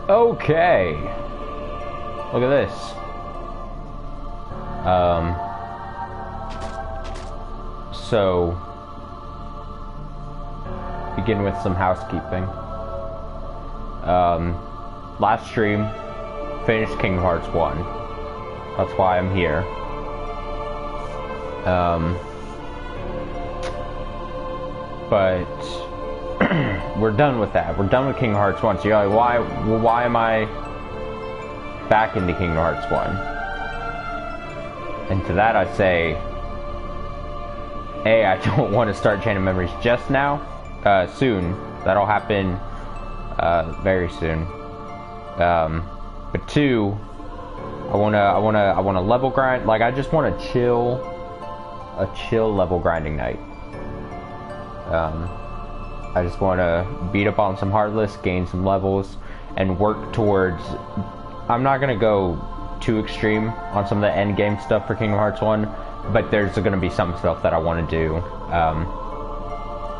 Okay. Look at this. So begin with some housekeeping. Last stream, finished Kingdom Hearts 1. That's why I'm here. But we're done with that. We're done with Kingdom Hearts 1. So you're like, why am I back into Kingdom Hearts 1? And to that I say, A, I don't want to start Chain of Memories just now. Soon. That'll happen very soon. But two, I wanna level grind. Like, I just want a chill level grinding night. I just want to beat up on some hard lists, gain some levels, and work towards... I'm not going to go too extreme on some of the end game stuff for Kingdom Hearts 1, but there's going to be some stuff that I want to do.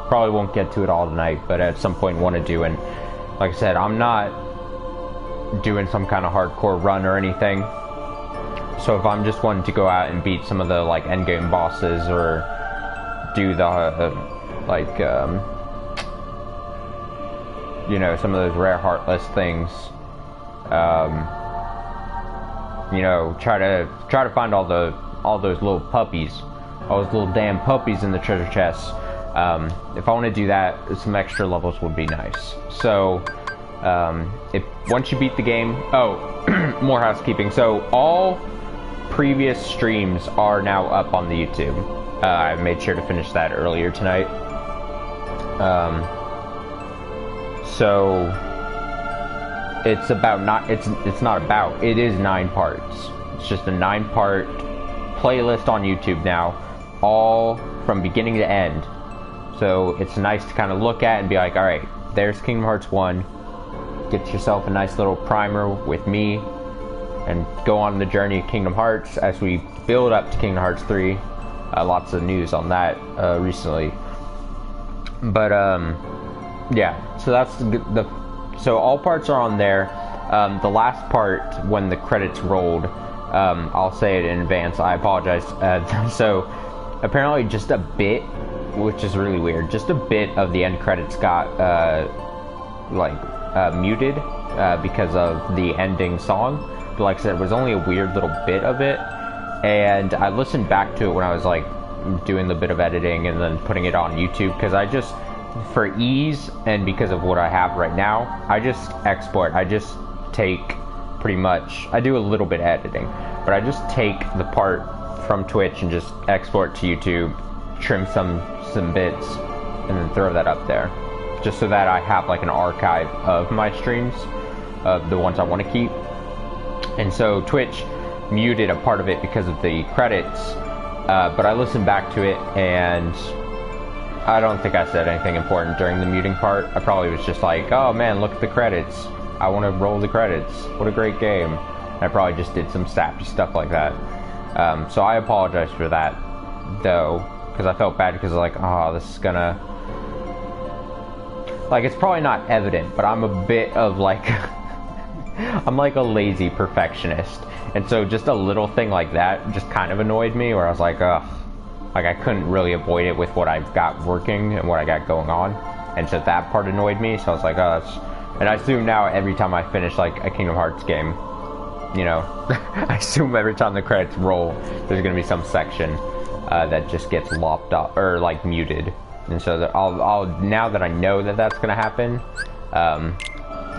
Probably won't get to it all tonight, but at some point want to do. And like I said, I'm not doing some kind of hardcore run or anything. So if I'm just wanting to go out and beat some of the like end game bosses, or do the you know, some of those rare heartless things, you know, try to find all those little puppies, all those little damn puppies in the treasure chests. If I want to do that, some extra levels would be nice. So if once you beat the game, more housekeeping. So all previous streams are now up on the YouTube. I made sure to finish that earlier tonight. So it's about it is 9 parts. It's just a 9-part playlist on YouTube now, all from beginning to end. So it's nice to kind of look at and be like, alright, there's Kingdom Hearts 1. Get yourself a nice little primer with me, and go on the journey of Kingdom Hearts as we build up to Kingdom Hearts 3. Lots of news on that recently. But yeah, so that's so all parts are on there. The last part, when the credits rolled, I'll say it in advance, I apologize. So apparently just a bit, which is really weird, just a bit of the end credits got muted because of the ending song. But like I said, it was only a weird little bit of it, and I listened back to it when I was like doing the bit of editing and then putting it on YouTube, because I just, for ease and because of what I have right now, I just export. I just take pretty much, I do a little bit of editing, but I just take the part from Twitch and just export to YouTube, trim some bits, and then throw that up there, just so that I have like an archive of my streams, of the ones I want to keep. And so Twitch muted a part of it because of the credits, but I listened back to it, and I don't think I said anything important during the muting part. I probably was just like, oh man, look at the credits, I want to roll the credits, what a great game. And I probably just did some sappy stuff like that. So I apologize for that, though, because I felt bad, because like, oh, this is gonna, like, it's probably not evident, but I'm a bit of like I'm like a lazy perfectionist, and so just a little thing like that just kind of annoyed me, where I was like, ugh, like I couldn't really avoid it with what I've got working and what I got going on, and so that part annoyed me. So I was like, oh, that's, and I assume now every time I finish like a Kingdom Hearts game, you know, I assume every time the credits roll, there's gonna be some section that just gets lopped up or like muted, and so that I'll now that I know that that's gonna happen,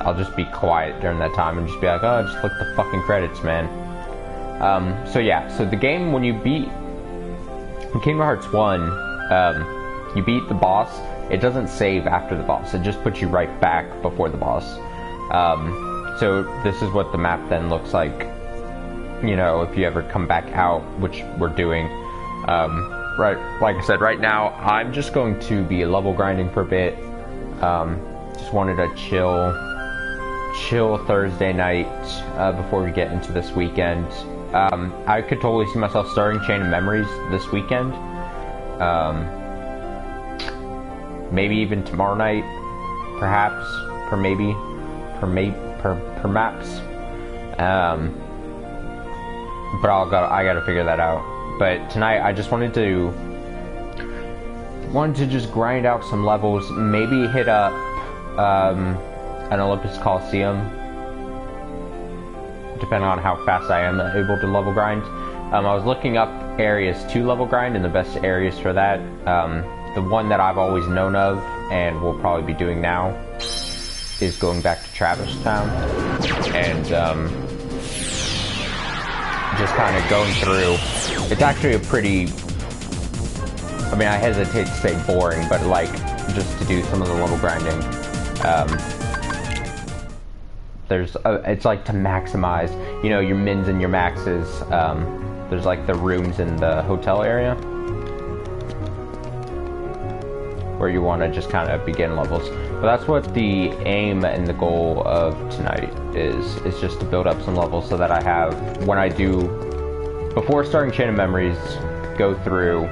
I'll just be quiet during that time and just be like, oh, just look at the fucking credits, man. So yeah, so the game, when you beat in Kingdom Hearts 1, you beat the boss, it doesn't save after the boss, it just puts you right back before the boss. So this is what the map then looks like, you know, if you ever come back out, which we're doing. Right, like I said, right now I'm just going to be level grinding for a bit. Just wanted a chill Thursday night before we get into this weekend. I could totally see myself starting Chain of Memories this weekend. Maybe even tomorrow night, perhaps, per maps. But I gotta figure that out. But tonight I just wanted to just grind out some levels, maybe hit up an Olympus Coliseum, depending on how fast I am able to level grind. I was looking up areas to level grind, and the best areas for that, the one that I've always known of and will probably be doing now, is going back to Travis Town and just kind of going through. It's actually a pretty, I mean, I hesitate to say boring, but like just to do some of the level grinding. It's like to maximize, you know, your mins and your maxes. There's like the rooms in the hotel area where you want to just kind of begin levels. But that's what the aim and the goal of tonight is just to build up some levels so that I have, when I do, before starting Chain of Memories, go through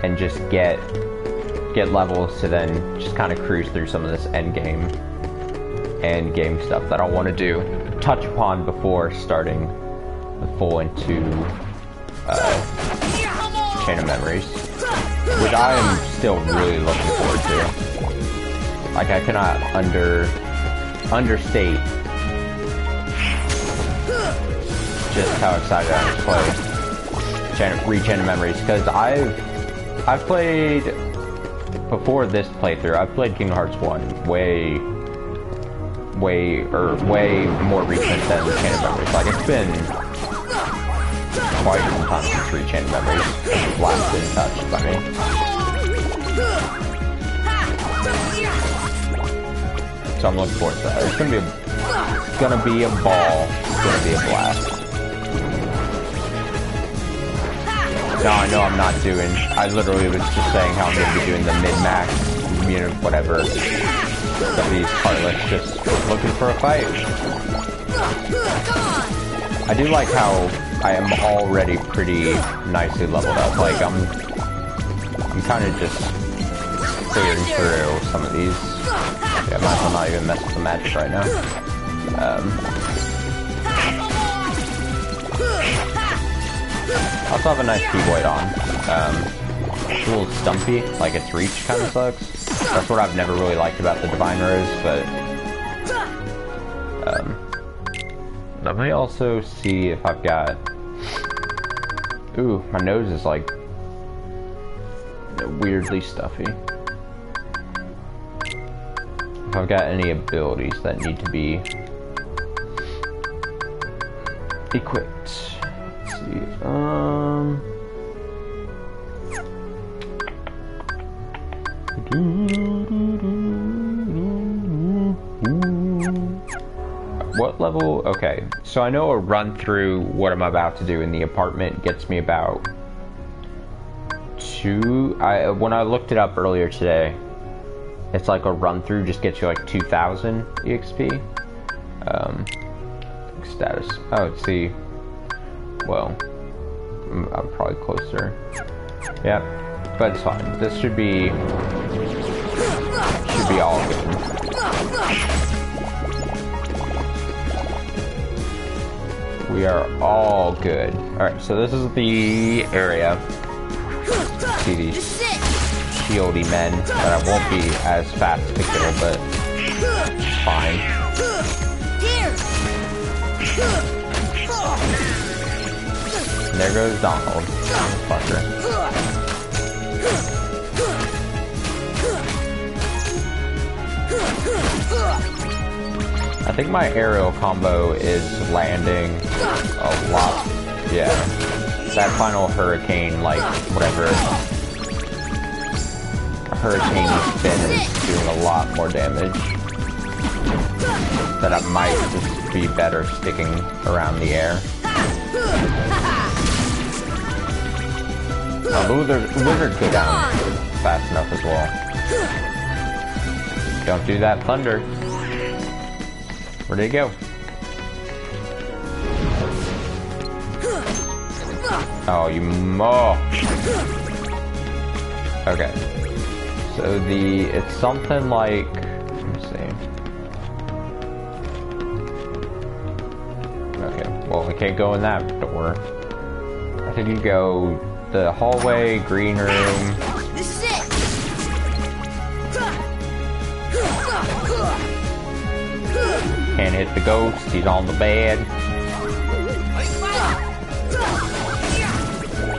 and just get levels to then just kind of cruise through some of this end game stuff that I want to do, touch upon before starting the full into Chain of Memories, which I am still really looking forward to. Like, I cannot understate just how excited I am to play Chain of Memories, because I've played, before this playthrough, I've played Kingdom Hearts 1 way more recent than Chain of Memories. Like, it's been quite some time since Chain of Memories last been touched by me. So I'm looking forward to that. It's gonna be a ball. It's gonna be a blast. No, I know I'm not doing. I literally was just saying how I'm gonna be doing the mid-max, you know, whatever. But these Heartless just looking for a fight. I do like how I am already pretty nicely leveled up. Like, I'm kind of just clearing through some of these. Yeah, I might as well not even mess with the magic right now. I also have a nice keyboard on. It's a little stumpy, like its reach kind of sucks. That's what I've never really liked about the Divine Rose, but let me also see if I've got, ooh, my nose is like weirdly stuffy. If I've got any abilities that need to be equipped. Let's see. What level? Okay, so I know a run through what I'm about to do in the apartment gets me about when I looked it up earlier today, it's like a run through just gets you like 2,000 EXP. Status. Oh, let's see. Well, I'm probably closer. Yeah, but it's fine. This should be all good. We are all good. Alright, so this is the area. See these shieldy men that I won't be as fast to kill, but fine. And there goes Donald. Fucker. I think my aerial combo is landing a lot. Yeah. That final hurricane, like, whatever. Hurricane spin is doing a lot more damage. That I might just be better sticking around the air. Oh, the wizards go down fast enough as well. Don't do that, thunder. Where'd it go? Oh, you mo. Okay. So it's something like, let me see. well, I can't go in that door. I think you go the hallway, green room. This is it. Can't hit the ghost, he's on the bed.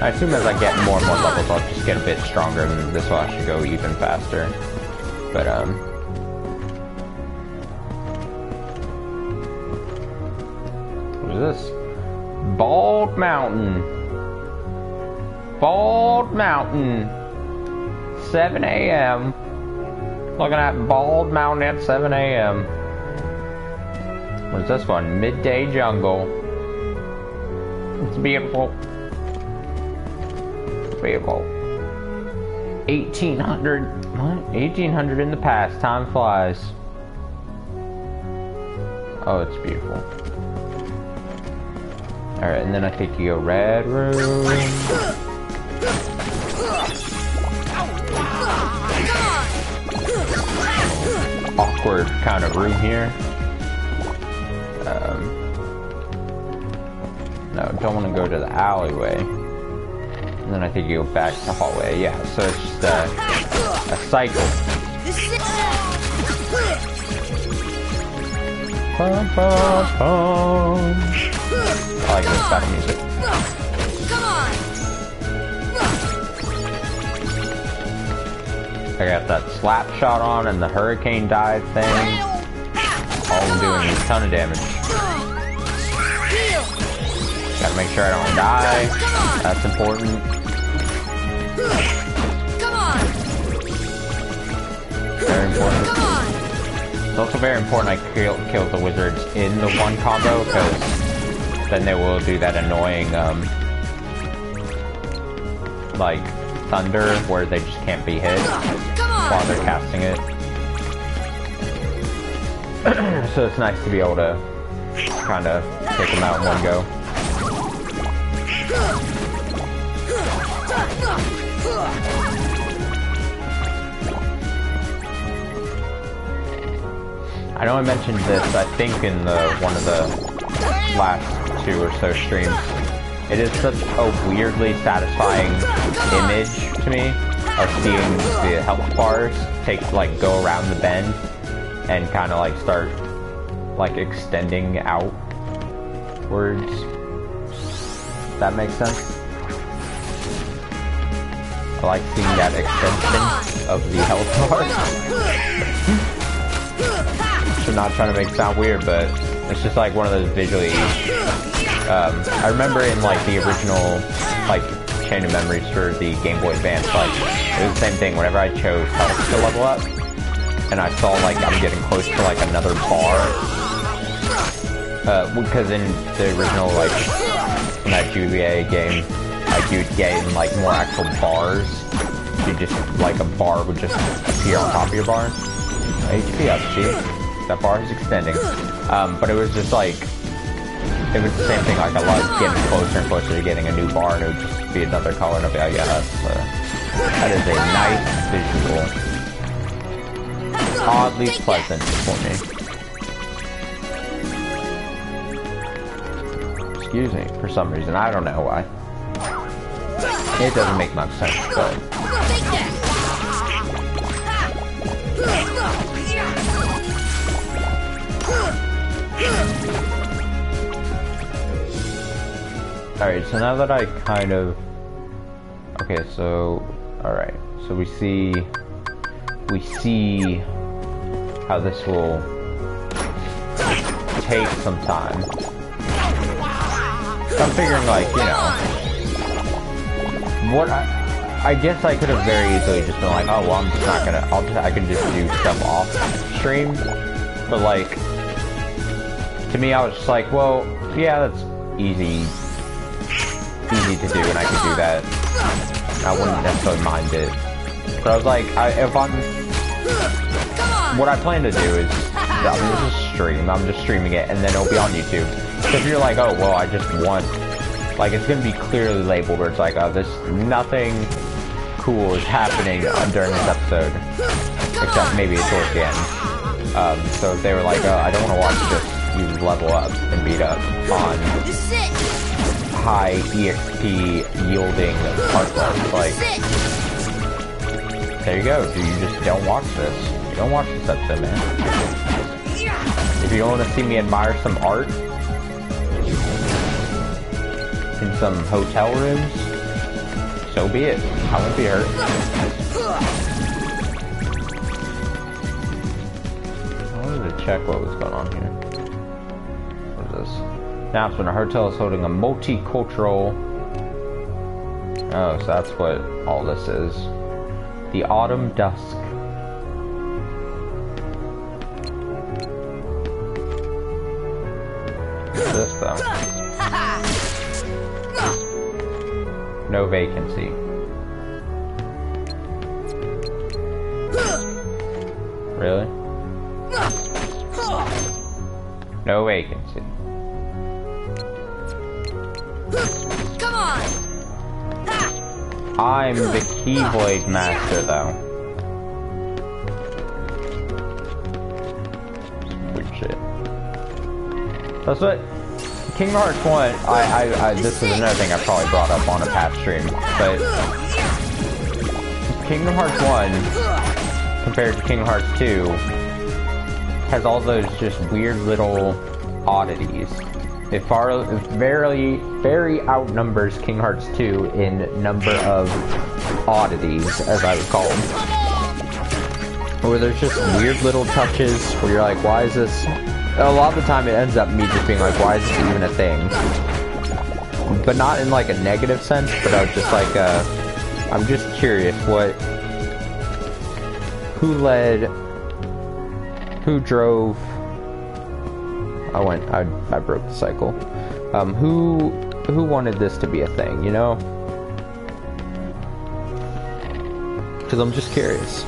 I assume as I get more and more levels, I'll just get a bit stronger, and this will actually go even faster. But, what is this? Bald Mountain. Bald Mountain. 7 a.m. Looking at Bald Mountain at 7 a.m. What is this one? Midday Jungle. It's beautiful. Beautiful. 1800. What? 1800 in the past. Time flies. Oh, it's beautiful. Alright, and then I think you go red room. Awkward kind of room here. No, don't want to go to the alleyway. And then I think you go back to the hallway. Yeah, so it's just a cycle. Bum, bum, bum. I like this kind of music. I got that slap shot on and the hurricane dive thing. All doing a ton of damage. Gotta make sure I don't die. That's important. Very important. It's also very important I kill the wizards in the one combo, because then they will do that annoying, like, thunder where they just can't be hit while they're casting it. So it's nice to be able to kind of take them out in one go. I know I mentioned this, I think, in one of the last 2 or so streams. It is such a weirdly satisfying image to me of seeing the health bars go around the bend and kind of like start like extending outwards. That makes sense. I like seeing that extension of the health bars. I'm not trying to make it sound weird, but it's just like one of those visually. I remember in like the original like Chain of Memories for the Game Boy Advance, like it was the same thing. Whenever I chose health to level up, and I saw like I'm getting close to like another bar, because in the original like in that GBA game, like you'd get in like more actual bars. You just like a bar would just appear on top of your bar. HP up, see? That bar is extending. But it was just like, it was the same thing, like I loved getting closer and closer to getting a new bar, and it would just be another color, and I'd be like, yeah, that is a nice visual. Oddly pleasant for me. Excuse me, for some reason, I don't know why. It doesn't make much sense, but... Alright, so now that I kind of... Okay, so... Alright, so we see how this will take some time. So I'm figuring, like, you know... What I guess I could have very easily just been like, oh, well, I'm just not gonna... I can just do stuff off stream. But, like... To me, I was just like, well, yeah, that's easy to do, and I could do that. I wouldn't necessarily mind it. But I was like, what I plan to do is, I'm just stream. I'm just streaming it, and then it'll be on YouTube. So if you're like, oh, well, I just want, like, it's gonna be clearly labeled where it's like, oh, there's nothing cool is happening during this episode, except maybe towards the end. So if they were like, oh, I don't want to watch this you level up and beat up on high EXP yielding partlets. Like, there you go. You just don't watch this. You don't watch this episode, man. If you want to see me admire some art in some hotel rooms, so be it. I won't be hurt. I wanted to check what was going on here. What is this? Announcement: a hotel is holding a multicultural... Oh, so that's what all this is. The Autumn Dusk. What's this, though? No vacancy. Really? No vacancy. Come on! I'm the Keyblade Master, though. Weird shit. That's what Kingdom Hearts 1. This is another thing I probably brought up on a past stream, but Kingdom Hearts 1 compared to Kingdom Hearts 2 has all those just weird little oddities. It very outnumbers Kingdom Hearts 2 in number of oddities, as I would call them. Where there's just weird little touches where you're like, why is this? A lot of the time it ends up me just being like, why is this even a thing? But not in like a negative sense, but I was just like, I'm just curious who drove... I broke the cycle. Who wanted this to be a thing, you know? Because I'm just curious.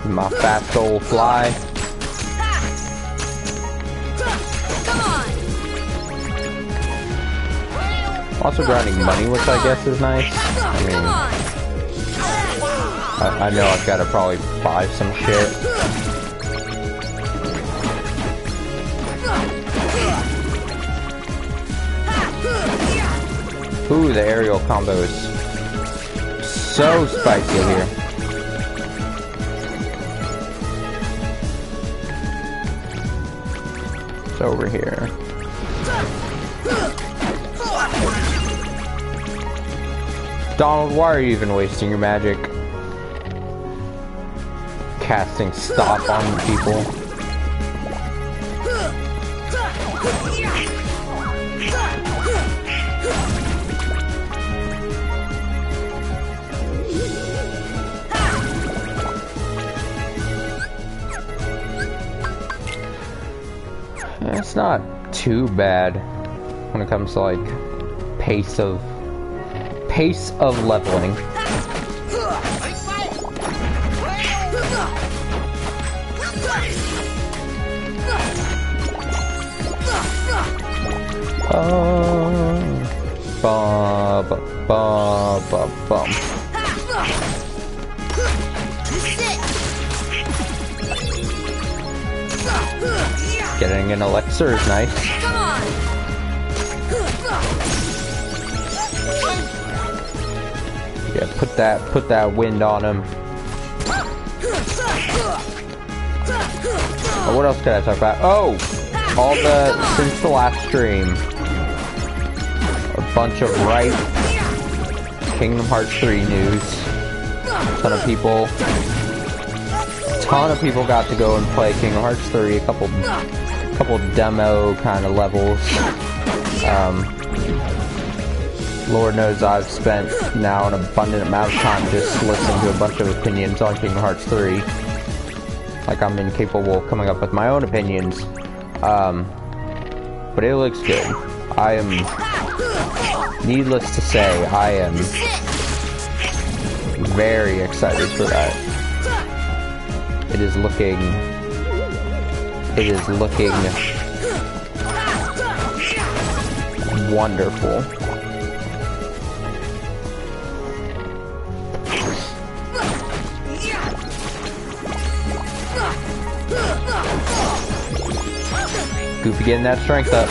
My fast old fly. Also grinding money, which I guess is nice. I mean, I know I've got to probably buy some shit. Ooh, the aerial combo is so spicy here. It's over here. Donald, why are you even wasting your magic? Casting stop on people. It's not too bad when it comes to like pace of leveling. Bum. Getting an elixir is nice. Yeah, put that wind on him. Oh, what else can I talk about? Oh, since the last stream, a bunch of Kingdom Hearts 3 news. A ton of people got to go and play Kingdom Hearts 3. A couple demo kind of levels. Lord knows I've spent now an abundant amount of time just listening to a bunch of opinions on Kingdom Hearts 3. Like I'm incapable of coming up with my own opinions. But it looks good. Needless to say, I am very excited for that. It is looking wonderful. Goofy getting that strength up.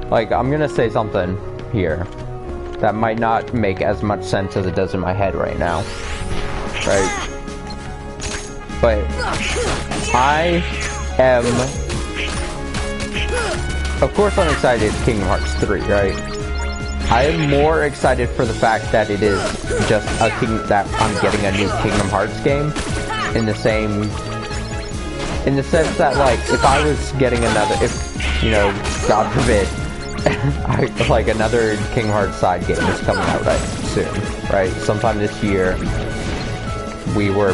Like, I'm gonna say something here that might not make as much sense as it does in my head right now. Right? But I am... Of course I'm excited it's Kingdom Hearts 3, right? I am more excited for the fact that it is just that I'm getting a new Kingdom Hearts game in the sense that, like, if I was getting another, if, you know, God forbid, like another Kingdom Hearts side game is coming out right soon, right? Sometime this year, we were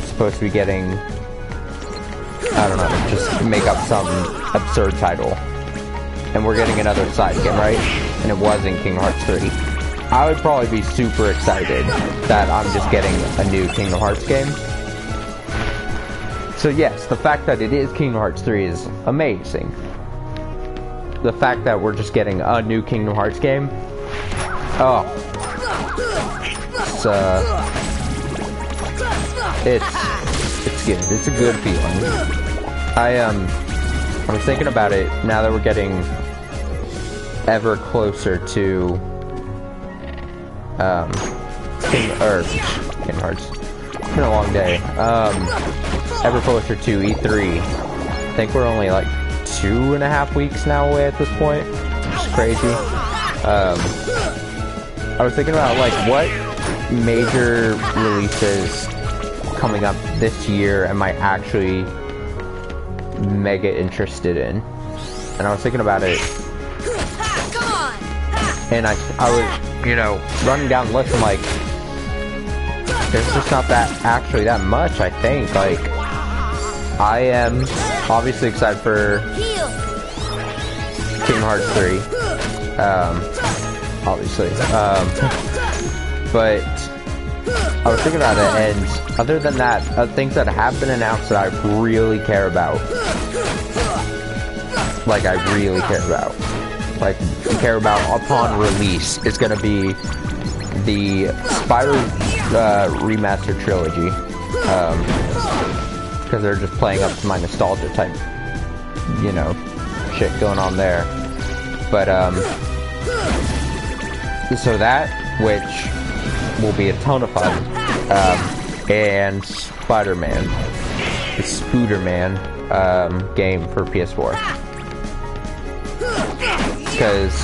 supposed to be getting, I don't know, just make up some absurd title. And we're getting another side game, right? And it was in Kingdom Hearts 3. I would probably be super excited that I'm just getting a new Kingdom Hearts game. So yes, the fact that it is Kingdom Hearts 3 is amazing. The fact that we're just getting a new Kingdom Hearts game, oh, it's good. It's a good feeling. I was thinking about it now that we're getting ever closer to Kingdom Hearts. It's been a long day. Ever closer to E3. I think we're only like 2.5 weeks now away at this point, which is crazy. I was thinking about, like, what major releases coming up this year am I actually mega interested in? And I was thinking about it, and I was, you know, running down the list, and like, there's just not actually that much, I think. Like, I am obviously excited for Kingdom Hearts 3, obviously, but I was thinking about it, and other than that, things that have been announced that I really care about, like, upon release, is gonna be the Spyro Remastered Trilogy, because they're just playing up to my nostalgia type, you know, shit going on there. But, so that, which will be a ton of fun, and Spider-Man, the Spooderman, game for PS4. Because,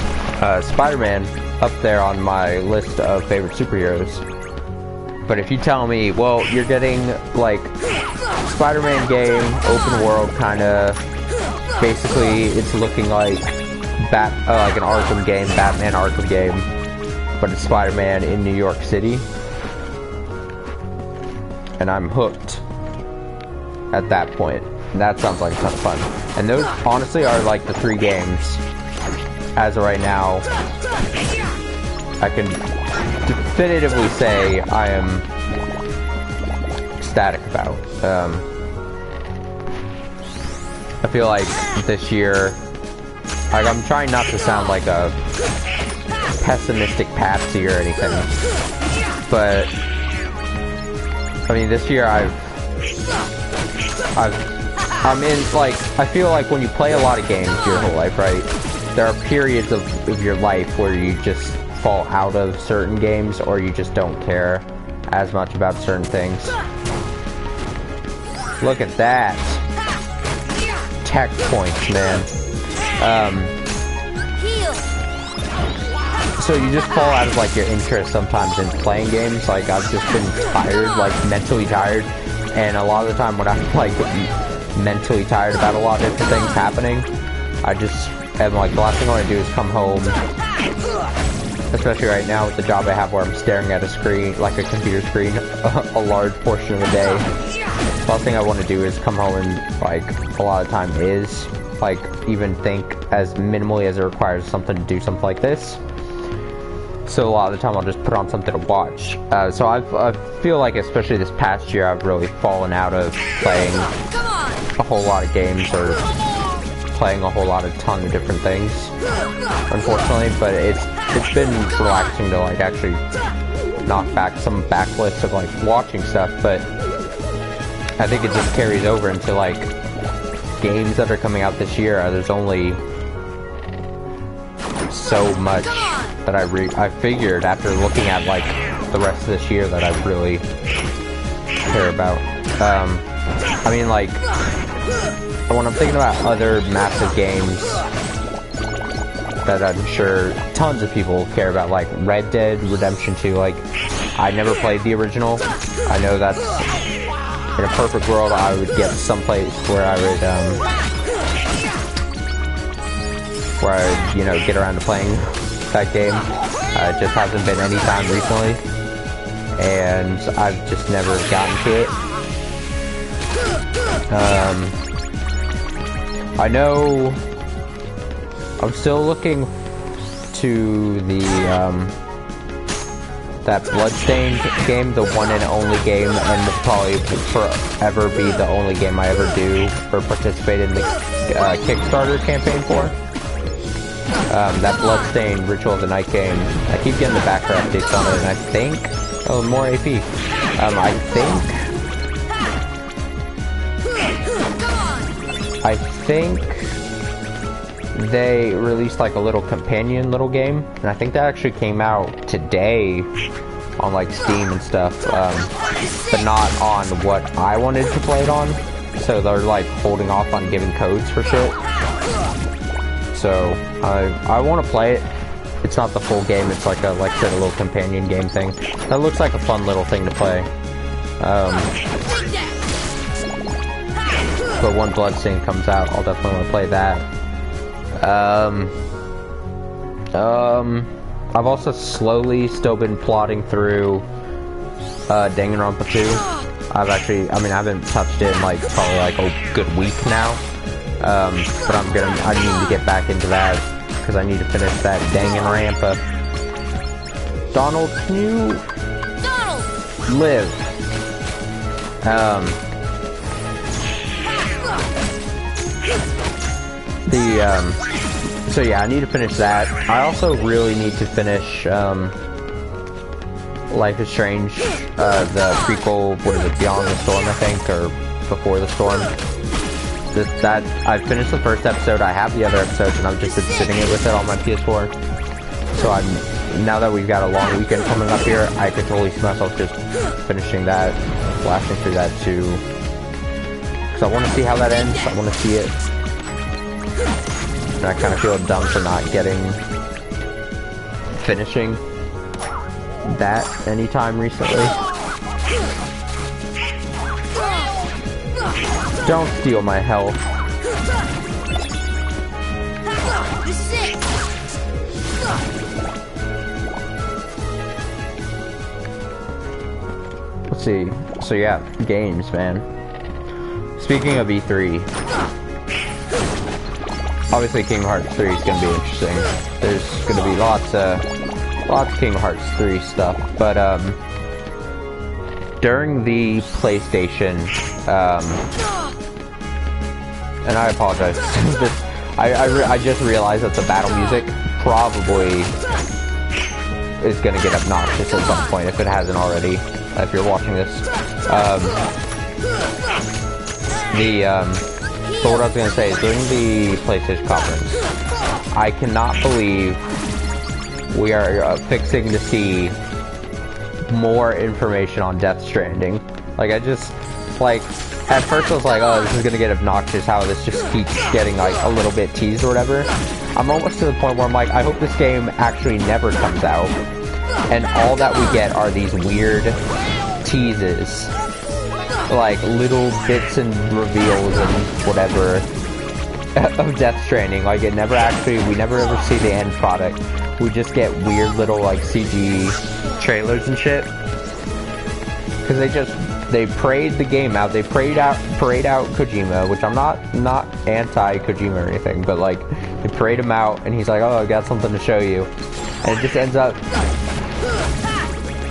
Spider-Man, up there on my list of favorite superheroes. But if you tell me, well, you're getting, like, Spider-Man game, open world, kinda, basically, it's looking like like an Arkham game, Batman Arkham game, but it's Spider-Man in New York City, and I'm hooked at that point. And that sounds like a ton of fun. And those, honestly, are like the 3 games, as of right now, I can definitively say I am ecstatic about. I feel like this year, like, I'm trying not to sound like a pessimistic patsy or anything, but I mean, this year I'm in, like, I feel like when you play a lot of games your whole life, right, there are periods of your life where you just fall out of certain games, or you just don't care as much about certain things. Look at that. Tech points, man. So you just fall out of, like, your interest sometimes in playing games. Like, I've just been tired, like, mentally tired, and a lot of the time when I'm, like, mentally tired about a lot of different things happening, I just am like, the last thing I want to do is come home, especially right now with the job I have where I'm staring at a screen, like a computer screen, a large portion of the day. The last thing I want to do is come home and, like, a lot of time is, like, even think as minimally as it requires something to do something like this. So a lot of the time I'll just put on something to watch. So I feel like, especially this past year, I've really fallen out of playing a whole lot of games, or playing a whole lot of ton of different things, unfortunately. But it's been relaxing to, like, actually knock back some backlists of like watching stuff, but I think it just carries over into like games that are coming out this year. There's only so much that I figured after looking at like the rest of this year that I really care about. I mean, like, when I'm thinking about other massive games that I'm sure tons of people care about, like Red Dead Redemption 2, like, I never played the original. I know that's, in a perfect world, I would get someplace where I would, you know, get around to playing that game. It just hasn't been any time recently, and I've just never gotten to it. I know I'm still looking to the that Bloodstained game, the one and only game, and will probably forever be the only game I ever do or participate in the Kickstarter campaign for. That Bloodstained Ritual of the Night game, I keep getting the backer updates on it, and I think, oh, more AP. I think they released like a little companion little game, and I think that actually came out today on like Steam and stuff, but not on what I wanted to play it on, so they're like holding off on giving codes for shit. So I want to play it. It's not the full game, it's like like I said, a little companion game thing. That looks like a fun little thing to play. But when Bloodstain comes out, I'll definitely want to play that. I've also slowly still been plotting through Danganronpa 2. I haven't touched it in like probably like a good week now. But I need to get back into that because I need to finish that Danganronpa. Donald, can you live? So yeah, I need to finish that. I also really need to finish, Life is Strange, the prequel, what is it, Beyond the Storm, I think, or Before the Storm. I finished the first episode, I have the other episodes, and I've just been sitting with it on my PS4. So now that we've got a long weekend coming up here, I could totally see myself just finishing that, blasting through that too. Because I want to see how that ends, I want to see it. And I kind of feel dumb for not finishing that anytime recently. Don't steal my health. Let's see. So yeah, games, man. Speaking of E3, obviously Kingdom Hearts 3 is going to be interesting. There's going to be lots of Kingdom Hearts 3 stuff, but during the PlayStation, and I apologize, I just realized that the battle music probably is going to get obnoxious at some point, if it hasn't already, if you're watching this. So what I was going to say is, during the PlayStation conference, I cannot believe we are fixing to see more information on Death Stranding. Like, at first I was like, oh, this is going to get obnoxious, how this just keeps getting, like, a little bit teased or whatever. I'm almost to the point where I'm like, I hope this game actually never comes out, and all that we get are these weird teases. Like, little bits and reveals and whatever of Death Stranding. Like, we never ever see the end product. We just get weird little, like, CG trailers and shit. Because they parade the game out. They parade out Kojima, which I'm not anti-Kojima or anything, but, like, they parade him out, and he's like, oh, I got something to show you. And it just ends up,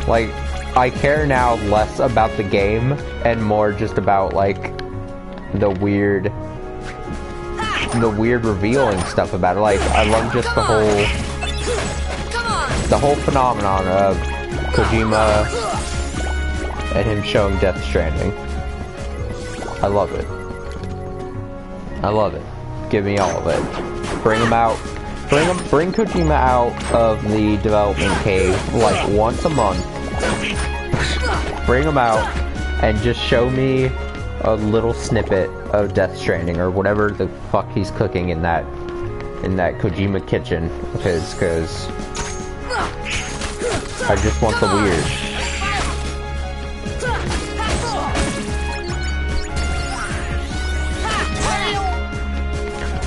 like, I care now less about the game and more just about, like, the weird revealing stuff about it. Like, I love just the whole phenomenon of Kojima and him showing Death Stranding. I love it. I love it. Give me all of it. Bring him out. Bring Kojima out of the development cave like once a month. Bring him out and just show me a little snippet of Death Stranding or whatever the fuck he's cooking in that Kojima kitchen, because I just want the weird.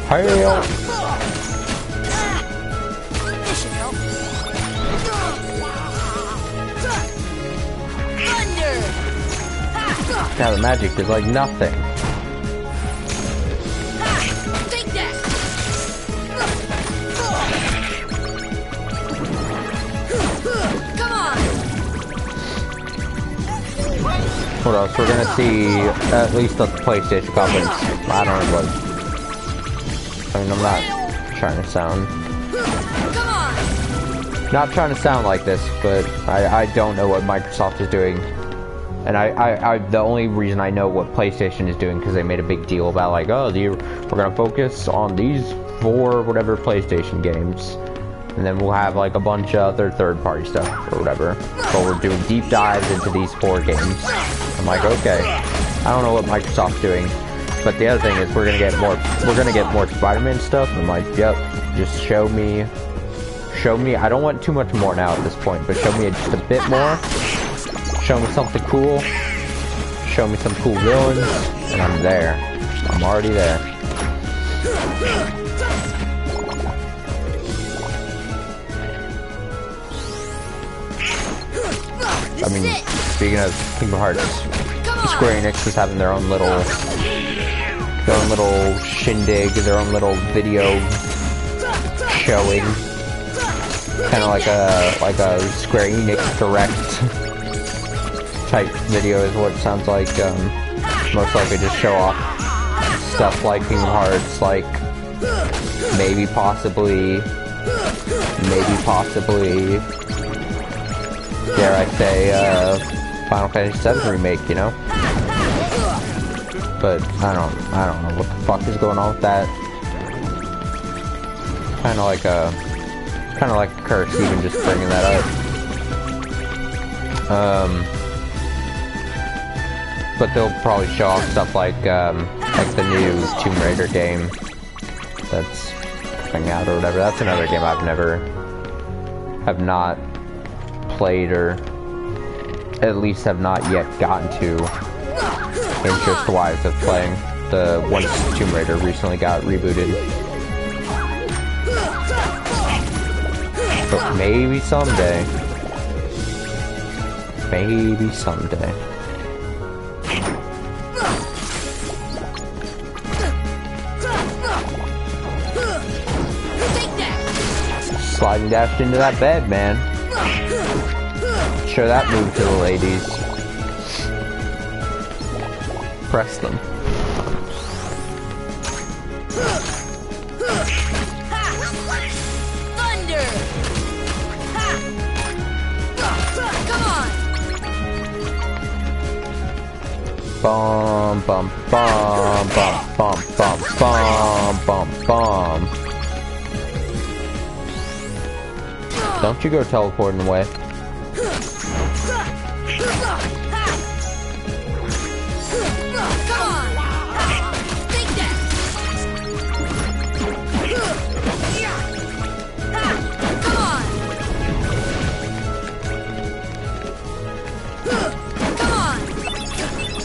Hail! Now the magic is like nothing. What else? We're gonna see at least the PlayStation conference. I don't know what. I mean, I'm not trying to sound. Not trying to sound like this, but I don't know what Microsoft is doing. And the only reason I know what PlayStation is doing because they made a big deal about like, oh, we're gonna focus on these 4 whatever PlayStation games. And then we'll have like a bunch of other third-party stuff or whatever. But we're doing deep dives into these 4 games. I'm like, okay, I don't know what Microsoft's doing, but the other thing is we're gonna get more Spider-Man stuff. I'm like, yep, just show me. I don't want too much more now at this point, but show me just a bit more. Show me something cool. Show me some cool villains, and I'm there. I'm already there. I mean, speaking of Kingdom Hearts, Square Enix is having their own little shindig, their own little video showing, kind of like a Square Enix Direct type video is what it sounds like. Most likely just show off stuff like Kingdom Hearts, like maybe possibly, dare I say, Final Fantasy VII Remake, you know? But I don't know what the fuck is going on with that. Kinda like a curse even just bringing that up. But they'll probably show off stuff like the new Tomb Raider game that's coming out or whatever. That's another game have not played, or at least have not yet gotten to interest-wise of playing. The once Tomb Raider recently got rebooted. But maybe someday. Maybe someday. Sliding dash into that bed, man. Show that move to the ladies. Press them. Thunder! Come on! Bum bum bum bum bum bum bum bum bum. Don't you go teleporting away.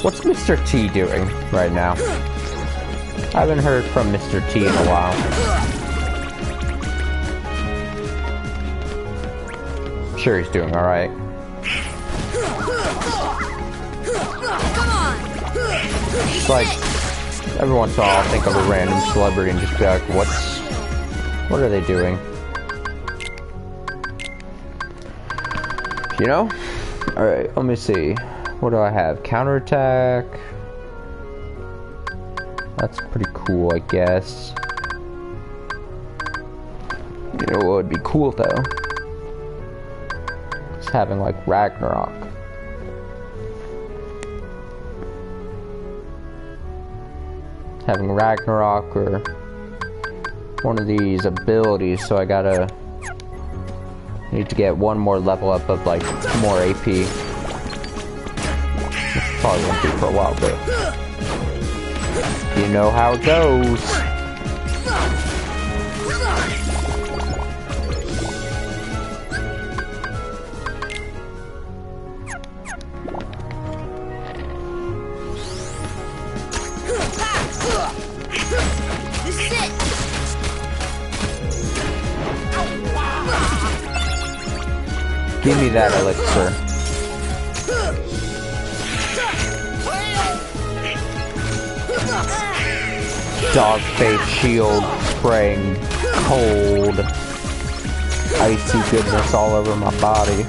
What's Mr. T doing right now? I haven't heard from Mr. T in a while. I'm sure he's doing alright. Just like, every once in a while I'll think of a random celebrity and just be like, what are they doing? You know? Alright, let me see. What do I have? Counterattack. That's pretty cool, I guess. You know what would be cool though? Is having like Ragnarok. Having Ragnarok or one of these abilities, so I need to get one more level up of like more AP. Probably won't be for a while, but you know how it goes. This is it. Give me that elixir. Dog face shield spraying cold, icy goodness all over my body.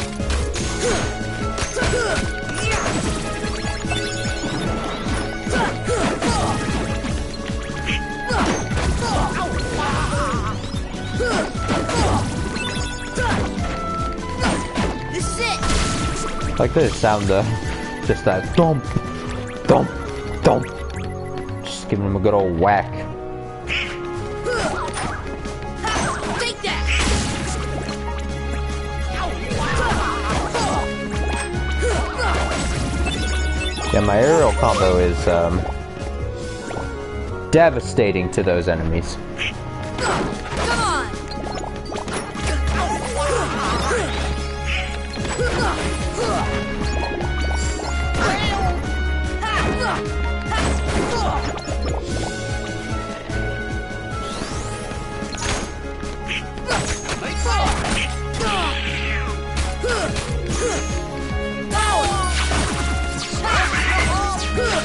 Like this sound, just that thump, thump, thump. Just giving him a good old whack. Take that. Yeah, my aerial combo is devastating to those enemies.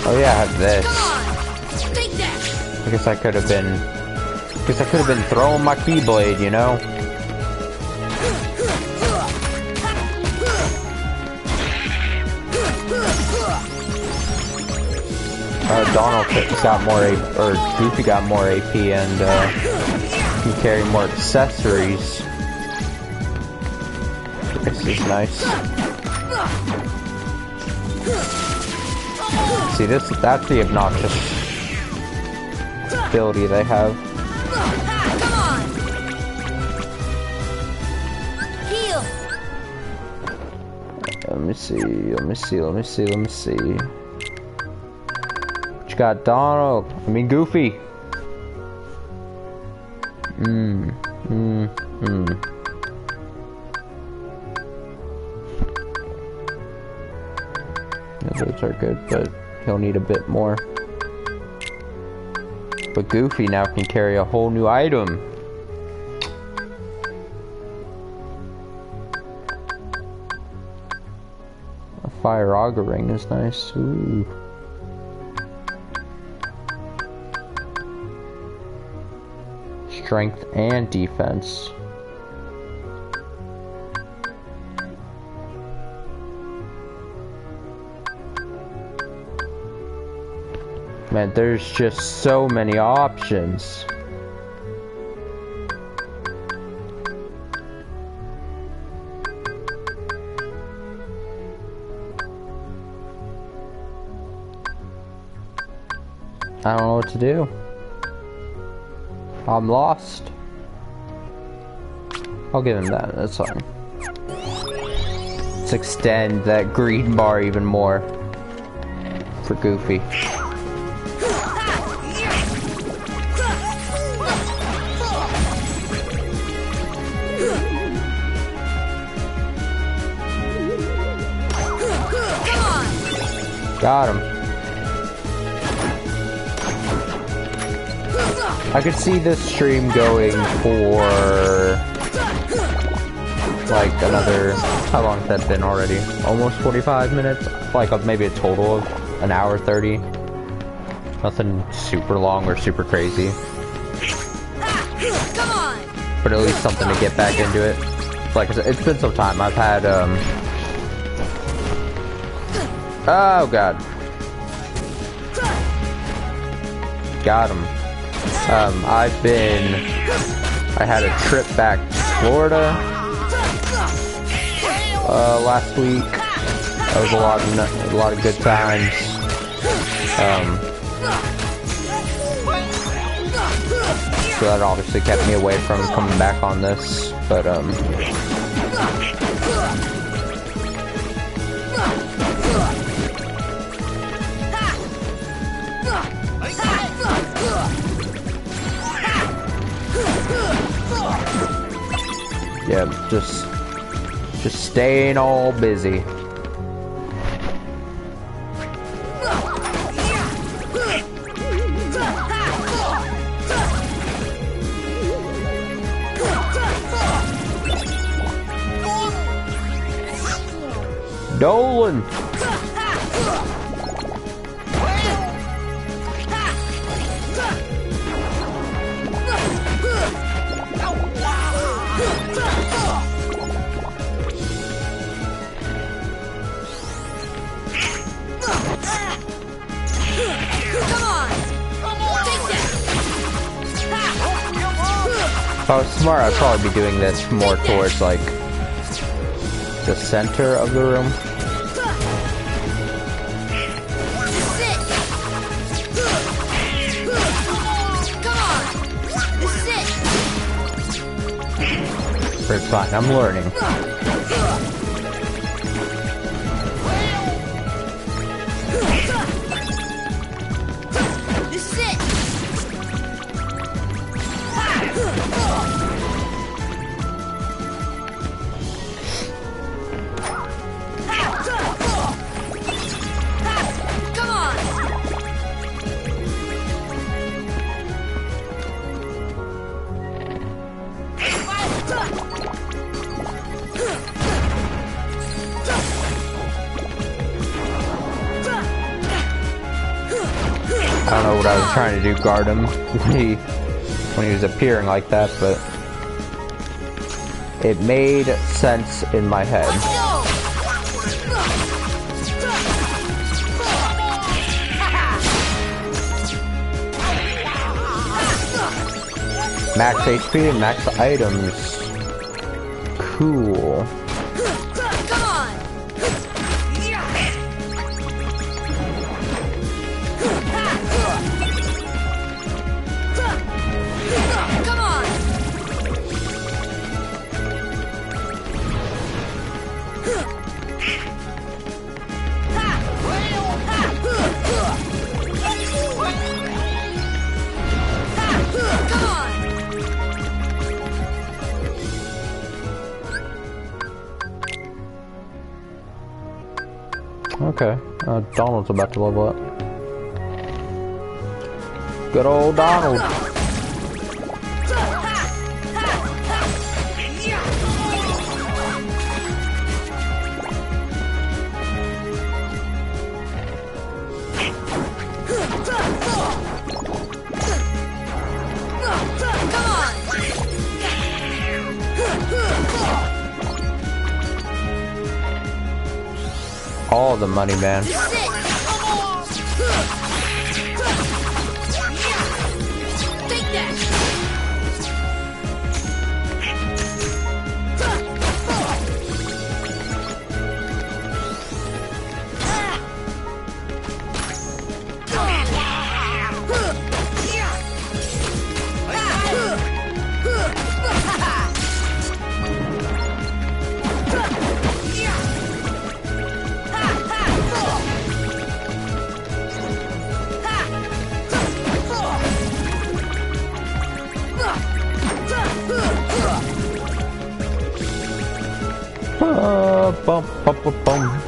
Oh yeah, I have this. I guess I could have been throwing my keyblade, you know? Donald got more AP, or Goofy got more AP and can carry more accessories. This is nice. See, that's the obnoxious ability they have. Come on. Heal. Let me see. What you got, Donald? I mean, Goofy. Those are good, but he'll need a bit more. But Goofy now can carry a whole new item. A fire auger ring is nice. Ooh. Strength and defense. Man, there's just so many options. I don't know what to do. I'm lost. I'll give him that, that's fine. Let's extend that green bar even more for Goofy. Got him. I could see this stream going for like another, how long has that been already? Almost 45 minutes? Like maybe a total of an hour 30. Nothing super long or super crazy. But at least something to get back into it. Like I said, it's been some time. I've had oh god. Got him. I had a trip back to Florida last week. That was a lot of good times. So that obviously kept me away from coming back on this, but yeah, just staying all busy. Dolan. If I was smart, I'd probably be doing this more towards like the center of the room. But it's fine, I'm learning. I don't know what I was trying to do, guard him when he was appearing like that, but it made sense in my head. Max HP and max items. Cool. Okay, Donald's about to level up. Good old Donald. All the money, man. Bum, bum, bum, bum.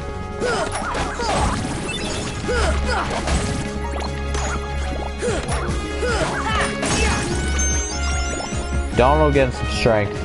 Donald getting some strength.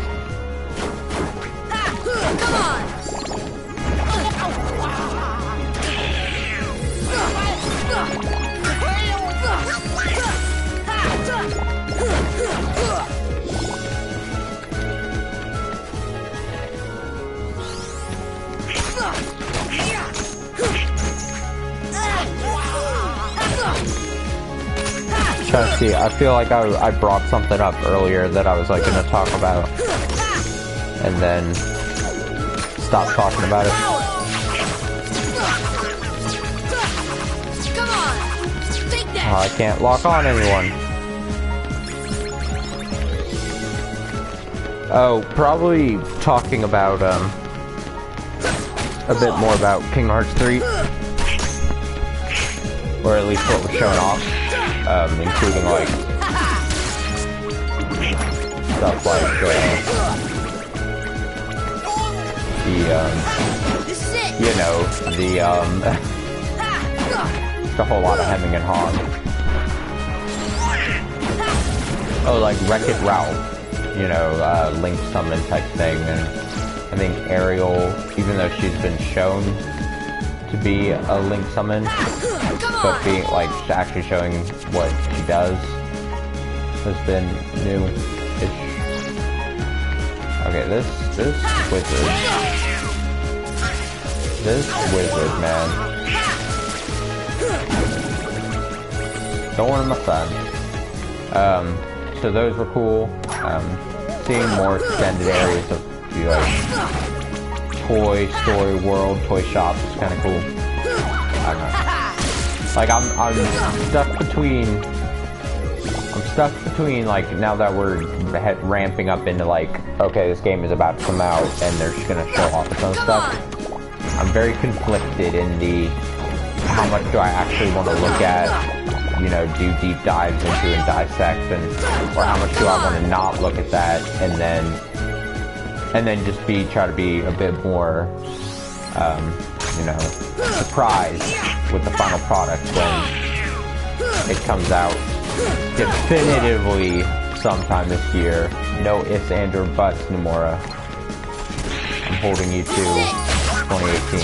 Trying to see, I feel like I brought something up earlier that I was like going to talk about, and then stop talking about it. Come on! Take that! Oh, I can't lock on anyone. Oh, probably talking about, a bit more about Kingdom Hearts 3. Or at least what was shown off. Including, like, stuff like, you know, the whole lot of hemming and hawing. Oh, like Wreck-It Ralph. You know, Link summon type thing, and I think Ariel, even though she's been shown to be a Link summon, but being, like, actually showing what she does has been new-ish. Okay, this wizard, man. Don't want him a son. So those were cool. Seeing more extended areas of the, like, toy story world, toy shops is kind of cool. I don't know. Like, I'm stuck between, like, now that we're ramping up into, like, okay, this game is about to come out and they're just gonna show off its own stuff. I'm very conflicted in the how much do I actually want to look at, you know, do deep dives into and dissect, or how much do I want to not look at that and then just try to be a bit more, you know, surprised with the final product when it comes out definitively sometime this year. No ifs, ands, or buts, Nomura. I'm holding you to 2018.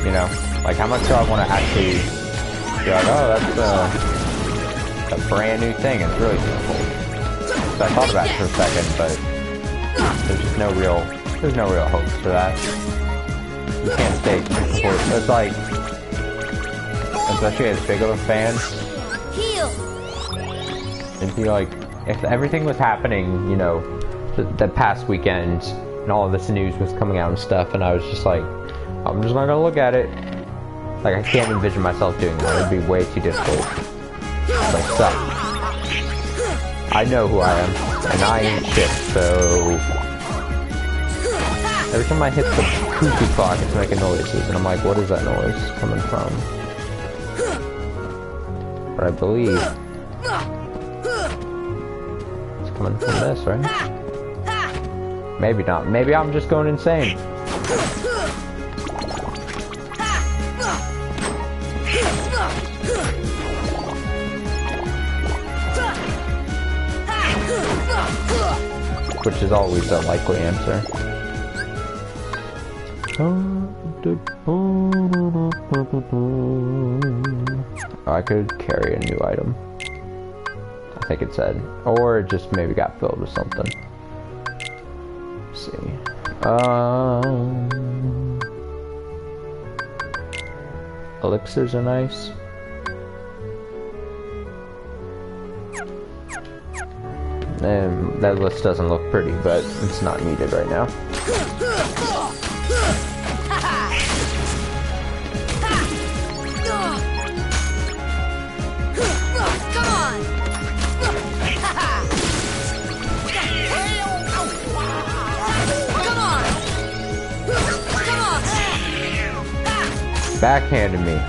You know, like, how much do I want to actually be like, oh, that's a brand new thing, it's really beautiful. So I thought about it for a second, but there's just no real hopes for that. You can't stay support. It's like, especially as big of a fan, it'd be like, if everything was happening, you know, the past weekend, and all of this news was coming out and stuff, and I was just like, I'm just not gonna look at it. Like, I can't envision myself doing that. It'd be way too difficult. Like, suck. I know who I am, and I ain't shit, so... Every time I hit the cuckoo clock, it's making noises, and I'm like, what is that noise coming from? But I believe... it's coming from this, right? Maybe not. Maybe I'm just going insane. Which is always a likely answer. Oh, I could carry a new item. I think it said. Or it just maybe got filled with something. Let's see. Elixirs are nice. And that list doesn't look pretty, but it's not needed right now. Backhanded me.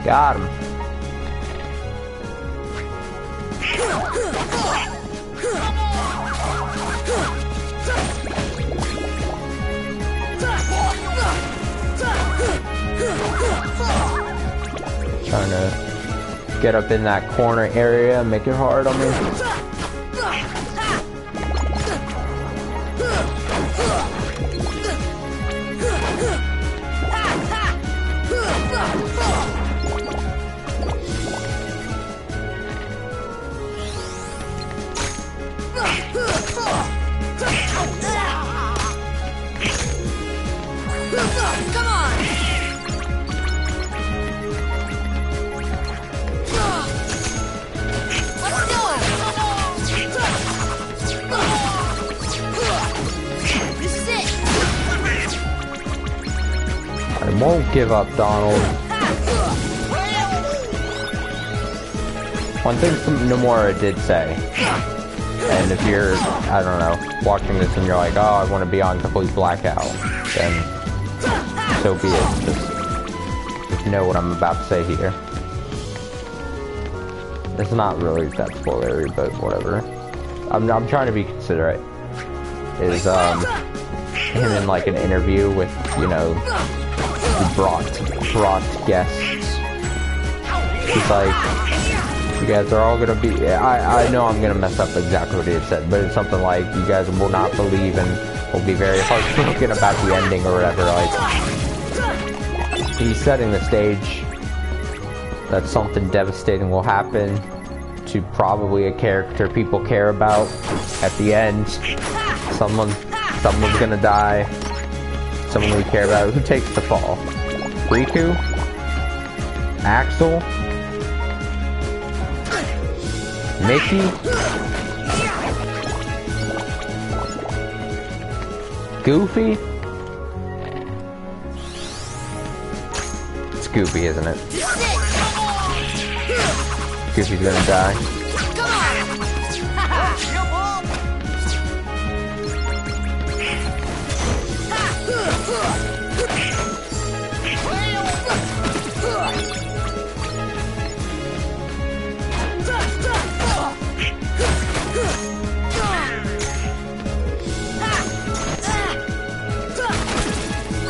Got him. Trying to get up in that corner area and make it hard on me. Won't give up, Donald. One thing Nomura did say, and if you're, I don't know, watching this and you're like, oh, I want to be on complete blackout, then so be it. Just know what I'm about to say here. It's not really that spoilery, but whatever. I'm trying to be considerate. Is him in like an interview with, you know, brought guests. He's like, you guys are all gonna be, I know I'm gonna mess up exactly what he had said, but it's something like, you guys will not believe and will be very heartbroken about the ending or whatever. Like, he's setting the stage that something devastating will happen to probably a character people care about at the end. Someone's gonna die. Someone we care about. Who takes the fall? Riku? Axel? Mickey? Goofy? It's Goofy, isn't it? Goofy's gonna die.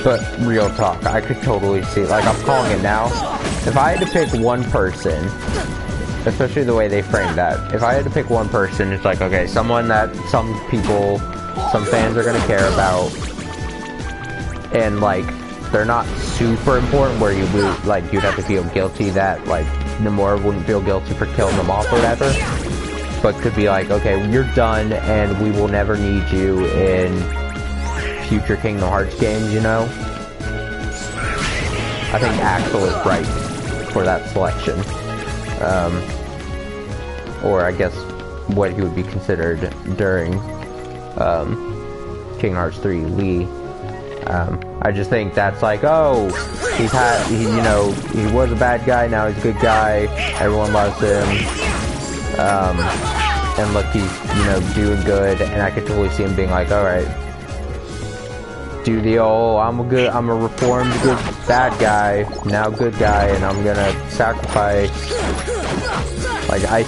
But real talk, I could totally see, like, I'm calling it now. If I had to pick one person, especially the way they framed that, if I had to pick one person, it's like, okay, someone that some people, some fans are gonna care about, and like, they're not super important where you would, like, you'd have to feel guilty that, like, Nomura wouldn't feel guilty for killing them off or whatever, but could be like, okay, you're done and we will never need you in future Kingdom Hearts games, you know? I think Axel is right for that selection. Or I guess what he would be considered during Kingdom Hearts 3 Lee. I just think that's like, oh, you know, he was a bad guy, now he's a good guy, everyone loves him, and look, he's, you know, doing good, and I could totally see him being like, alright, do the old, I'm a reformed good bad guy, now good guy, and I'm gonna sacrifice. Like, I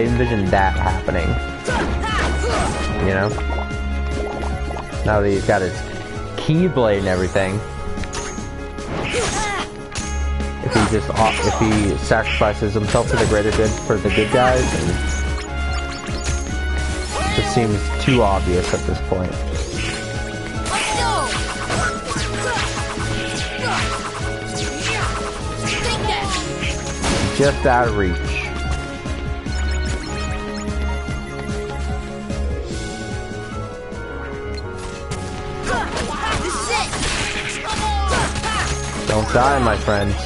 envision that happening. You know? Now that he's got his Keyblade and everything. If he sacrifices himself for the greater good for the good guys, and it seems too obvious at this point. Just out of reach. Don't die, my friends.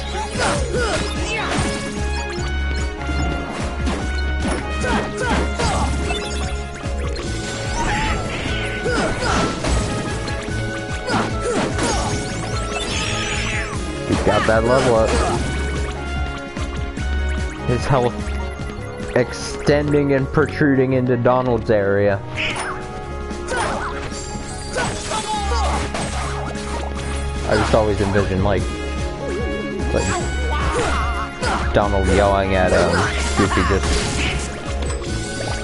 He's got that level up. His health extending and protruding into Donald's area. I just always envision like Donald yelling at Goofy, just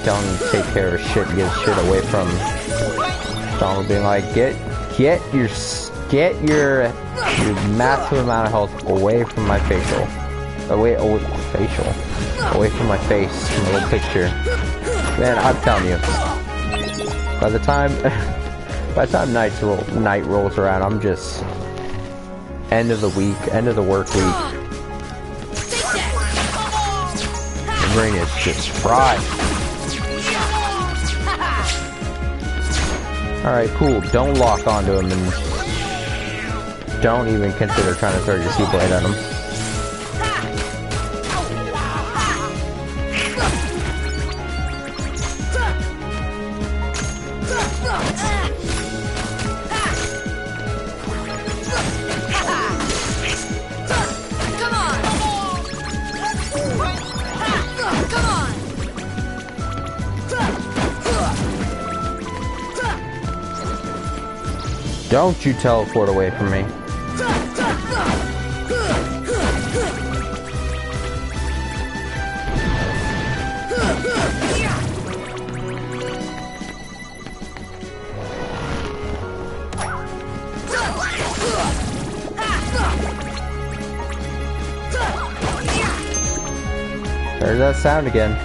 telling him to take care of shit and get shit away from Donald, being like, get your massive amount of health away from my facial. Away from my face, from the little picture. Man, I'm telling you, by the time night rolls around, I'm just end of the work week. My brain is just fried. All right, cool. Don't lock onto him and don't even consider trying to throw your Keyblade at him. Don't you teleport away from me. There's that sound again.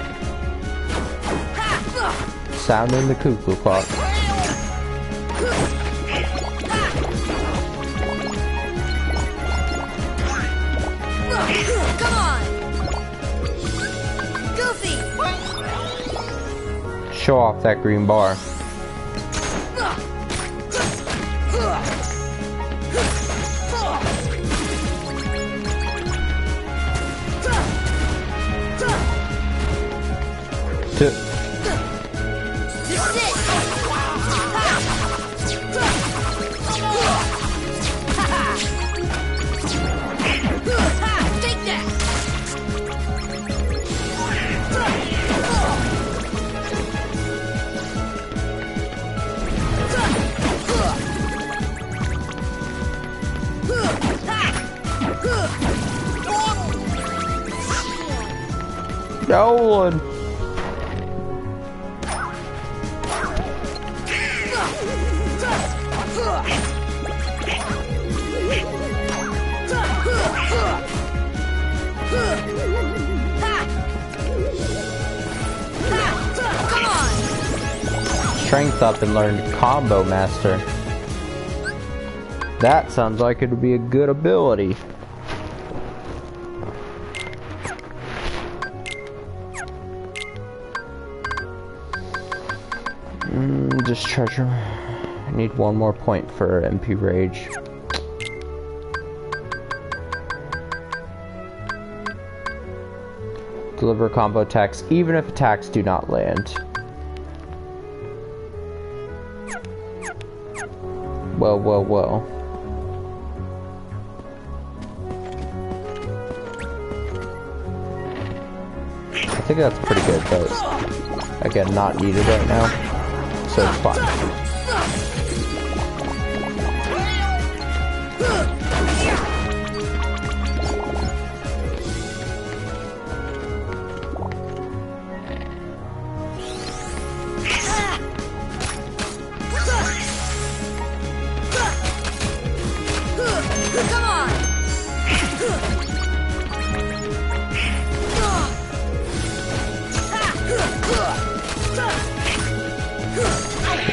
Sounding the cuckoo clock. Come on! Goofy! Show off that green bar. This is it! Take that! Nolan. Strength up and learn Combo Master. That sounds like it would be a good ability. Just treasure. I need one more point for MP Rage. Deliver combo attacks even if attacks do not land. Well, well, well. I think that's pretty good, but again, not needed right now, so it's fine.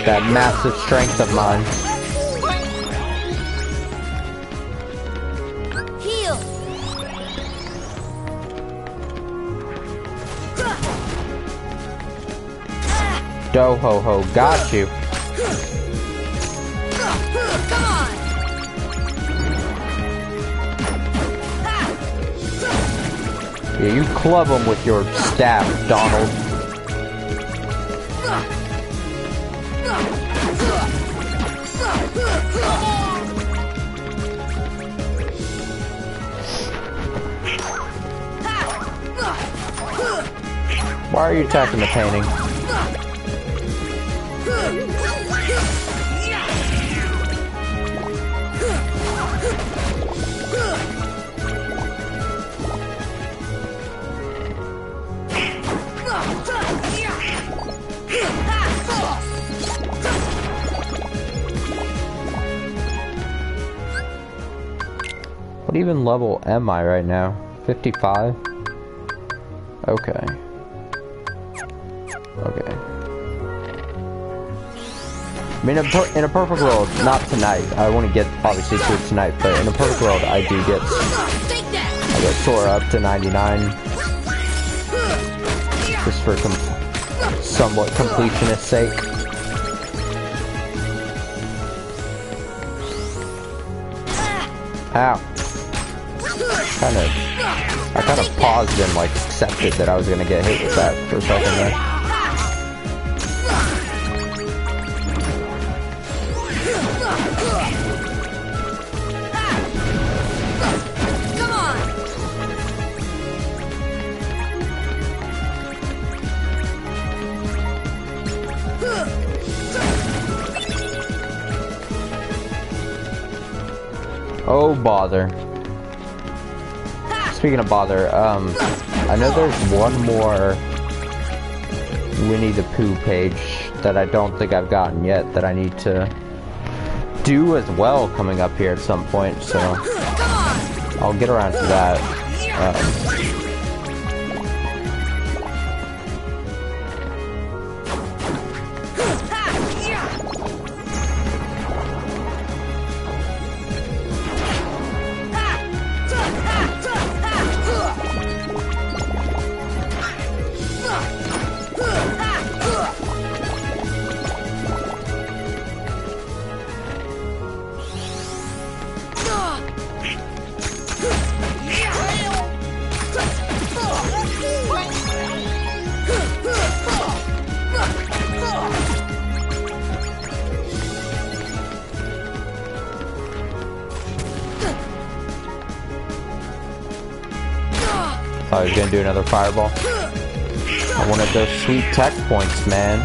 That massive strength of mine. Heal. Do-ho-ho, got you. Come on. Yeah, you club him with your staff, Donald. Why are you attacking the painting? What even level am I right now? 55? Okay. Okay. I mean, in a perfect world, not tonight. I want to get, obviously, to it tonight, but in a perfect world, I do get... I get Sora up to 99. Just for somewhat completionist sake. Ow. I kind of paused and, like, accepted that I was gonna get hit with that for a second there. Oh, bother. Speaking of bother, I know there's one more Winnie the Pooh page that I don't think I've gotten yet that I need to do as well coming up here at some point, so I'll get around to that. Thought I was gonna do another fireball. I wanted those sweet tech points, man.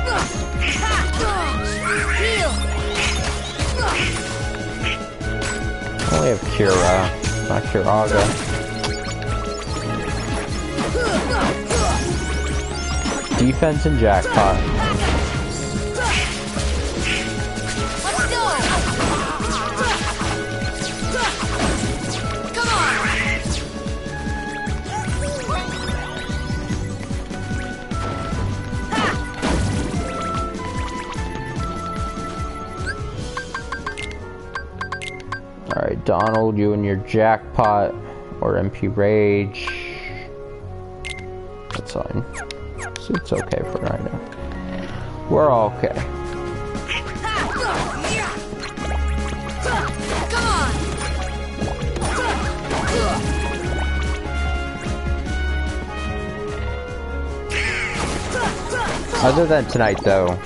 I only have Cura, not Curaga. Defense and jackpot. Alright, Donald, you and your jackpot or MP Rage. That's fine. So it's okay for right now. We're all okay. Other than tonight, though,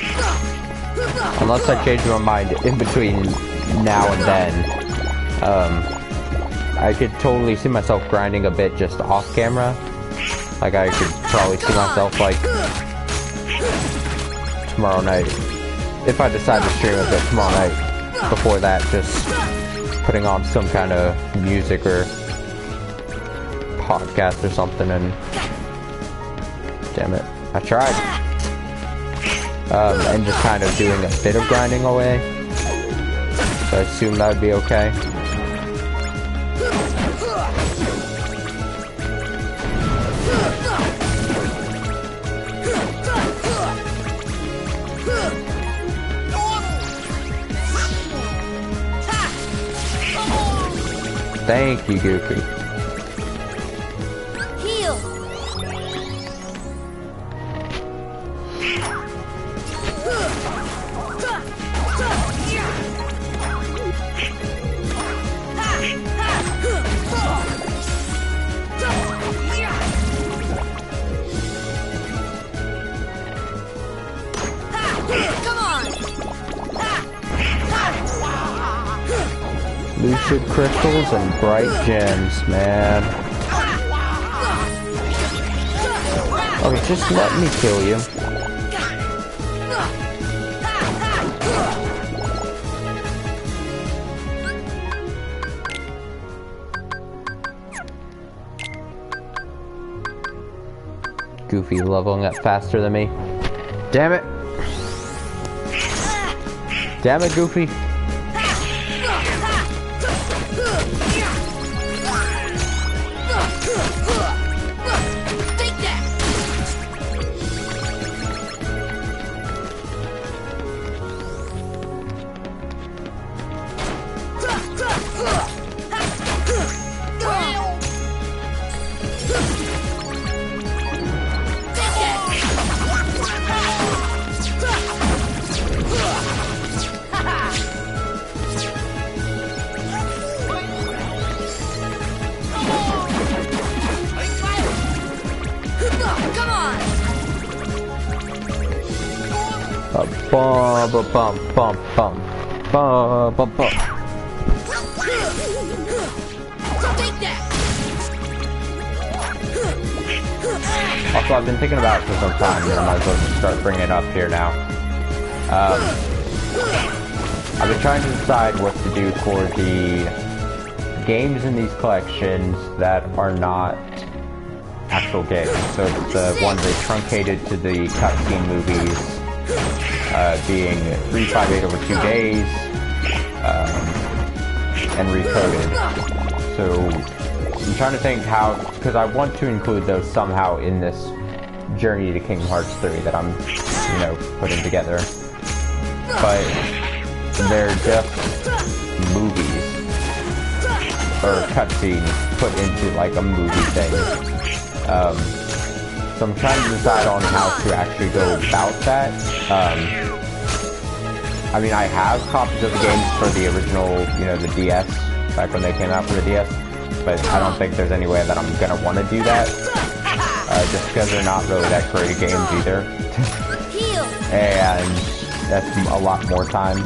unless I change my mind in between now and then, I could totally see myself grinding a bit just off camera. Like, I could probably see myself, like, tomorrow night, if I decide to stream a bit tomorrow night. Before that, just putting on some kind of music or podcast or something, and damn it, I tried. And just kind of doing a bit of grinding away. So I assume that would be okay. Thank you, Goofy. Heal. Lucid crystals and bright gems, man. Okay, just let me kill you. Goofy leveling up faster than me. Damn it! Damn it, Goofy! Bum. Also, I've been thinking about it for some time, and I might as well just start bringing it up here now. I've been trying to decide what to do for the games in these collections that are not actual games. So it's the ones they truncated to the cutscene movies, being 358 over 2 days, and recoded. So I'm trying to think how, because I want to include those somehow in this journey to Kingdom Hearts 3 that I'm, you know, putting together. But they're just movies, or cutscenes put into like a movie thing. So I'm trying to decide on how to actually go about that. I mean, I have copies of the games for the original, you know, the DS, back when they came out for the DS, but I don't think there's any way that I'm gonna want to do that, just because they're not really that great games either. And that's a lot more time.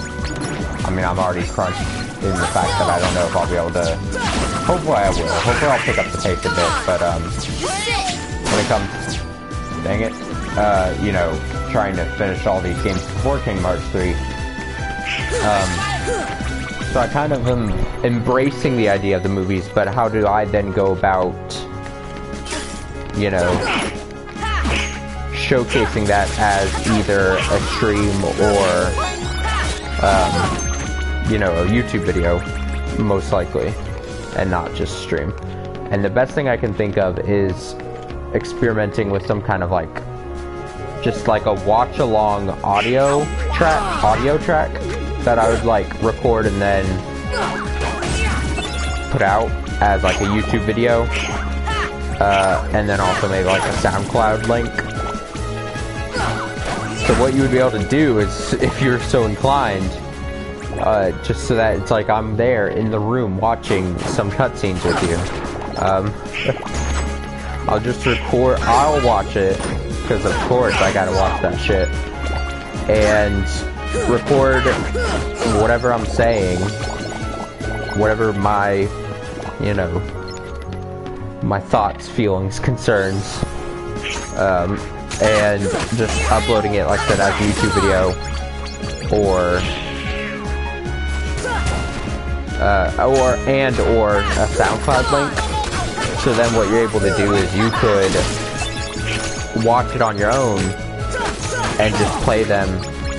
I mean, I'm already crunched in the fact that I don't know if I'll be able to. Hopefully I will. Hopefully I'll pick up the pace a bit, but when it comes, dang it, you know, trying to finish all these games before Kingdom Hearts 3. So I kind of am embracing the idea of the movies, but how do I then go about, you know, showcasing that as either a stream or, you know, a YouTube video, most likely, and not just stream. And the best thing I can think of is experimenting with some kind of like, just like a watch-along audio track that I would like record and then put out as like a YouTube video, and then also maybe like a SoundCloud link. So what you would be able to do is, if you're so inclined, just so that it's like I'm there in the room watching some cutscenes with you, I'll just record, I'll watch it, because of course I gotta watch that shit, and record whatever I'm saying, whatever my, you know, my thoughts, feelings, concerns, and just uploading it, like I said, as a YouTube video, or a SoundCloud link. So then what you're able to do is you could watch it on your own and just play them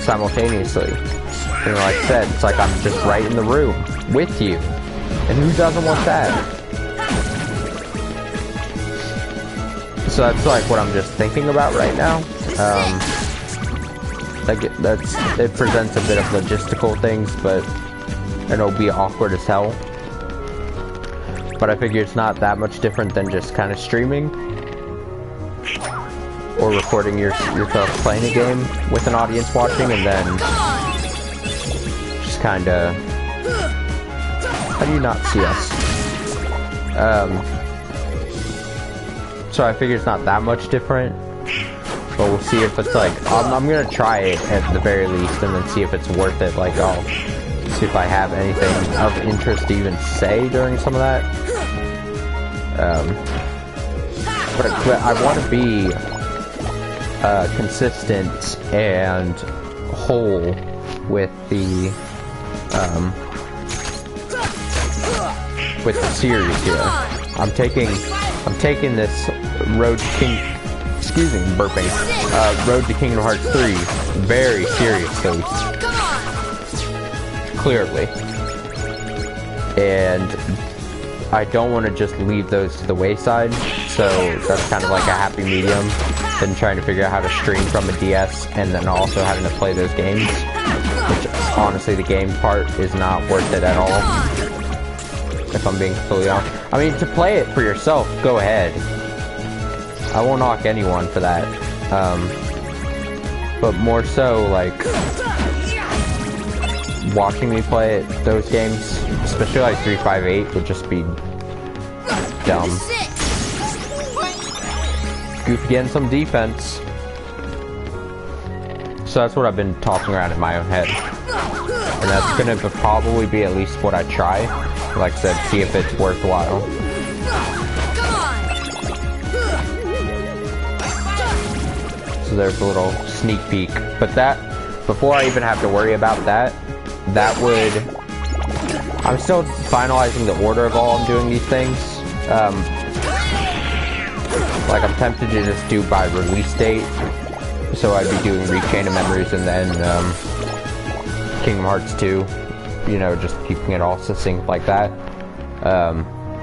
simultaneously. And like I said, it's like I'm just right in the room with you. And who doesn't want that? So that's like what I'm just thinking about right now. Like it presents a bit of logistical things, but it'll be awkward as hell. But I figure it's not that much different than just kind of streaming or recording yourself playing a game with an audience watching, and then just kind of, how do you not see us? So I figure it's not that much different, but we'll see if it's like, I'm gonna try it at the very least, and then see if it's worth it. Like, I'll see if I have anything of interest to even say during some of that. But I want to be consistent and whole with the series here. I'm taking this Road to Kingdom Hearts 3 very seriously, clearly, and I don't want to just leave those to the wayside. So that's kind of like a happy medium. Then trying to figure out how to stream from a DS, and then also having to play those games, which honestly the game part is not worth it at all, if I'm being completely honest. I mean, to play it for yourself, go ahead. I won't knock anyone for that. But more so, like, watching me play those games, especially like 358, would just be dumb. Goofy getting some defense. So that's what I've been tossing around in my own head. And that's gonna probably be at least what I try. Like I said, see if it's worthwhile. So there's a little sneak peek. But that, before I even have to worry about that, that would, I'm still finalizing the order of all I'm doing these things. Like I'm tempted to just do by release date. So I'd be doing Rechain of Memories and then Kingdom Hearts 2. You know, just keeping it all succinct like that.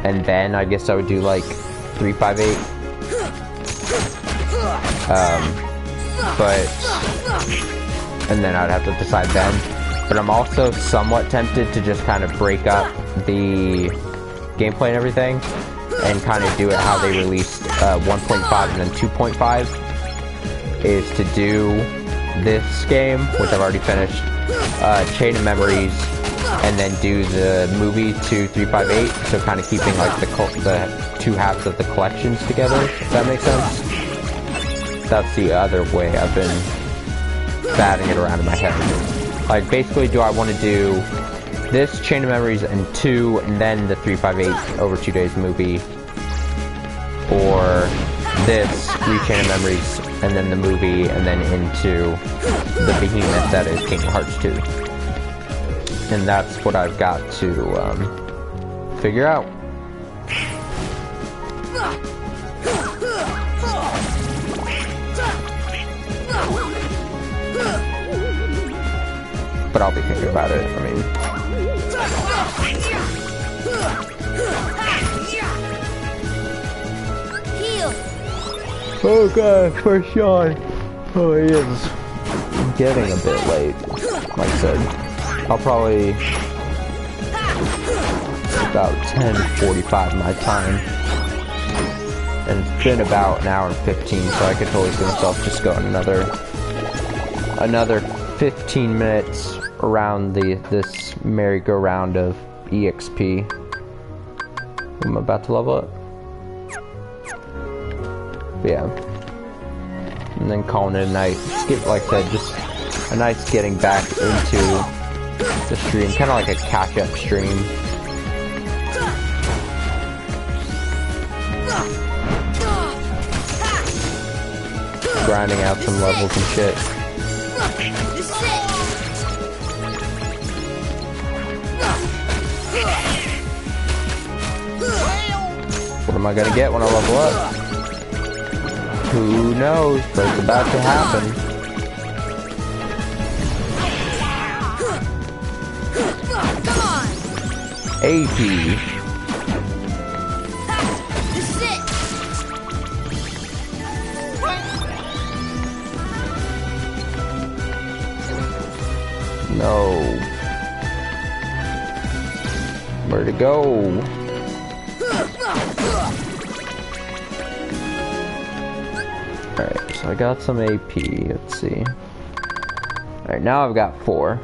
And then I guess I would do like 358. And then I'd have to decide then. But I'm also somewhat tempted to just kind of break up the gameplay and everything and kind of do it how they released 1.5 and then 2.5 is to do this game, which I've already finished, Chain of Memories, and then do the movie to 358, so kind of keeping like the two halves of the collections together, if that makes sense. That's the other way I've been batting it around in my head. Like, basically, do I want to do this Chain of Memories and 2, and then the 358 over 2 days movie, or this Rechain of Memories, and then the movie, and then into the behemoth that is Kingdom Hearts 2. And that's what I've got to figure out. But I'll be thinking about it, I mean. Oh gosh, where's Sean? Oh, he is getting a bit late, like I said. I'll probably about 10:45 my time, and it's been about an hour and 15, so I could totally see myself just going another 15 minutes around this merry-go-round of EXP. I'm about to level up. But yeah, and then calling it a night. Skip, like I said, just a nice getting back into the stream, kind of like a catch-up stream. Grinding out some levels and shit. What am I gonna get when I level up? Who knows, but it's about to happen. AP. No. Where'd it go? Alright, so I got some AP. Let's see. Alright, now I've got 4.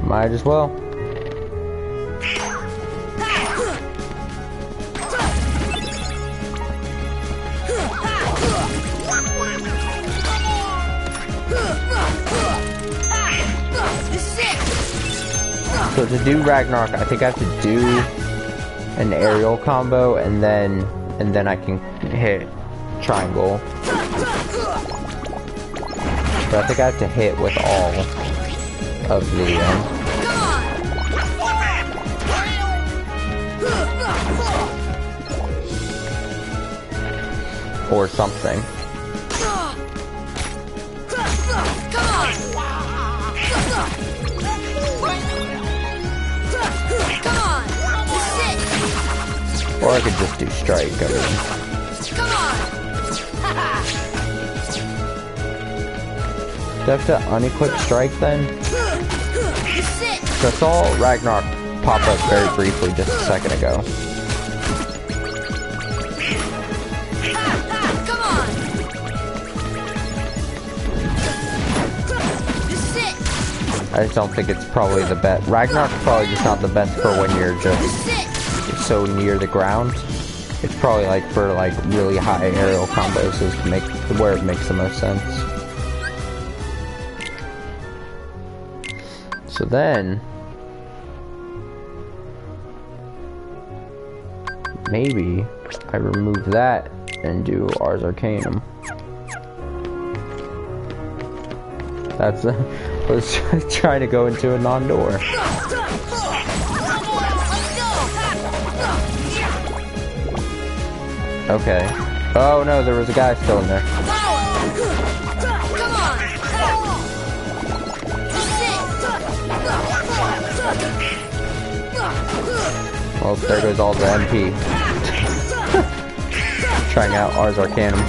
Might as well. So to do Ragnarok, I think I have to do an aerial combo, and then I can hit triangle. But I think I have to hit with all of the or something. Or I could just do strike, I mean. Do I have to unequip strike then? So I saw Ragnarok pop up very briefly just a second ago. I just don't think it's probably the best. Ragnarok's probably just not the best for when you're just so near the ground. It's probably like for like really high aerial combos is where it makes the most sense. So then, maybe I remove that and do Ars Arcanum. That's let's try to go into a non-door. Okay. Oh no, there was a guy still in there. Well, there goes all the MP. Trying out Ars Arcanum.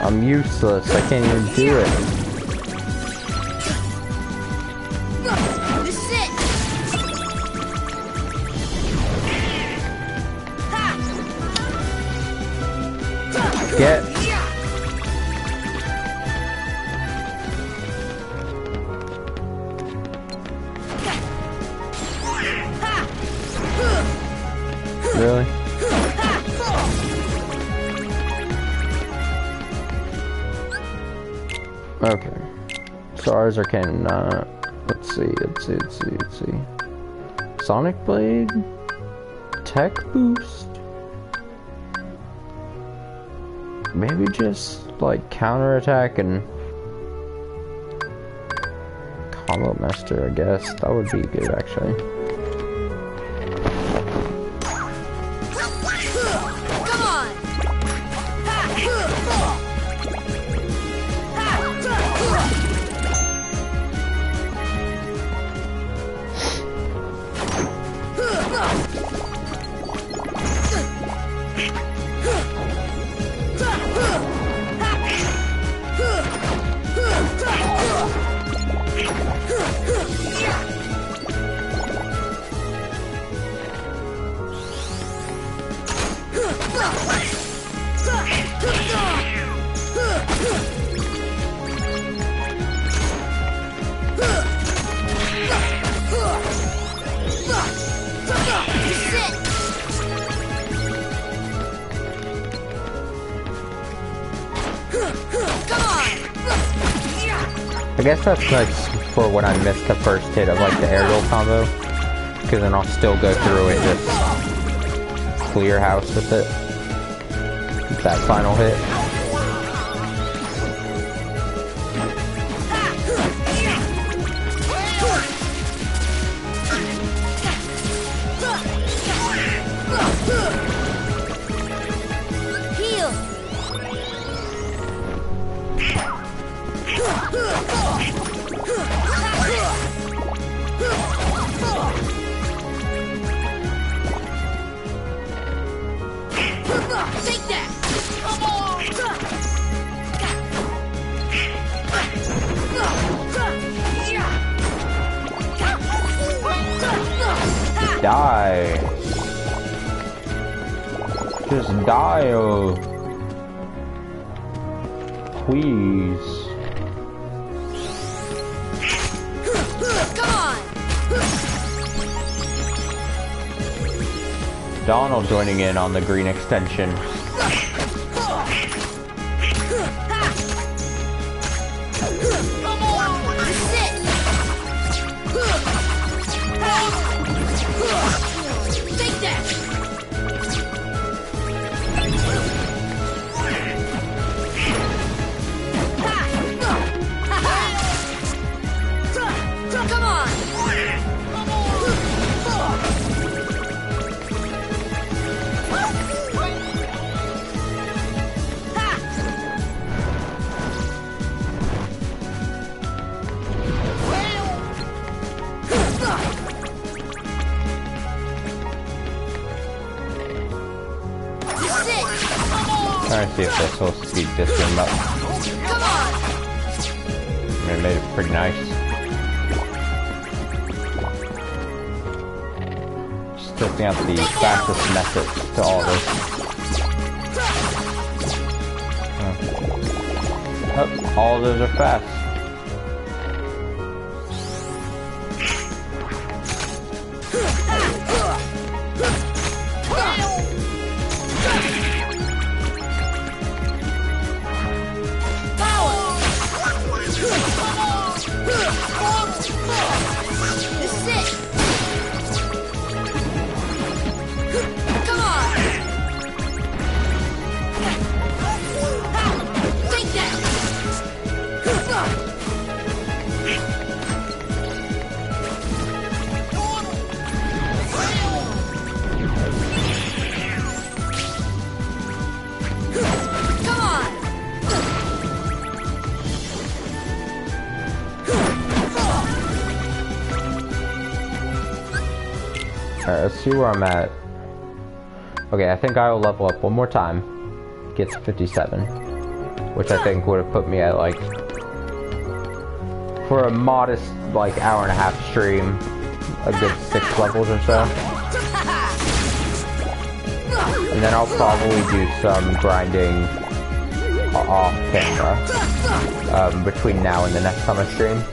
I'm useless. I can't even do it. Get. Really? Okay. So Ars Arcanum, let's see. Sonic Blade? Tech Boost? Maybe just, like, counterattack and Combo Master, I guess. That would be good, actually. I guess that's nice for when I miss the first hit of like the aerial combo, because then I'll still go through and just clear house with it. That final hit. Die. Just die, oh. Please. Come on. Donald joining in on the green extension. Trying to see if this will speed this room up. Come on! I mean, it made it pretty nice. Just testing out the fastest method to all this. Oh, all of those are fast. Alright, let's see where I'm at. Okay, I think I will level up one more time. Get to 57. Which I think would have put me at like... for a modest like hour and a half stream, a good 6 levels or so. And then I'll probably do some grinding off camera between now and the next time I stream.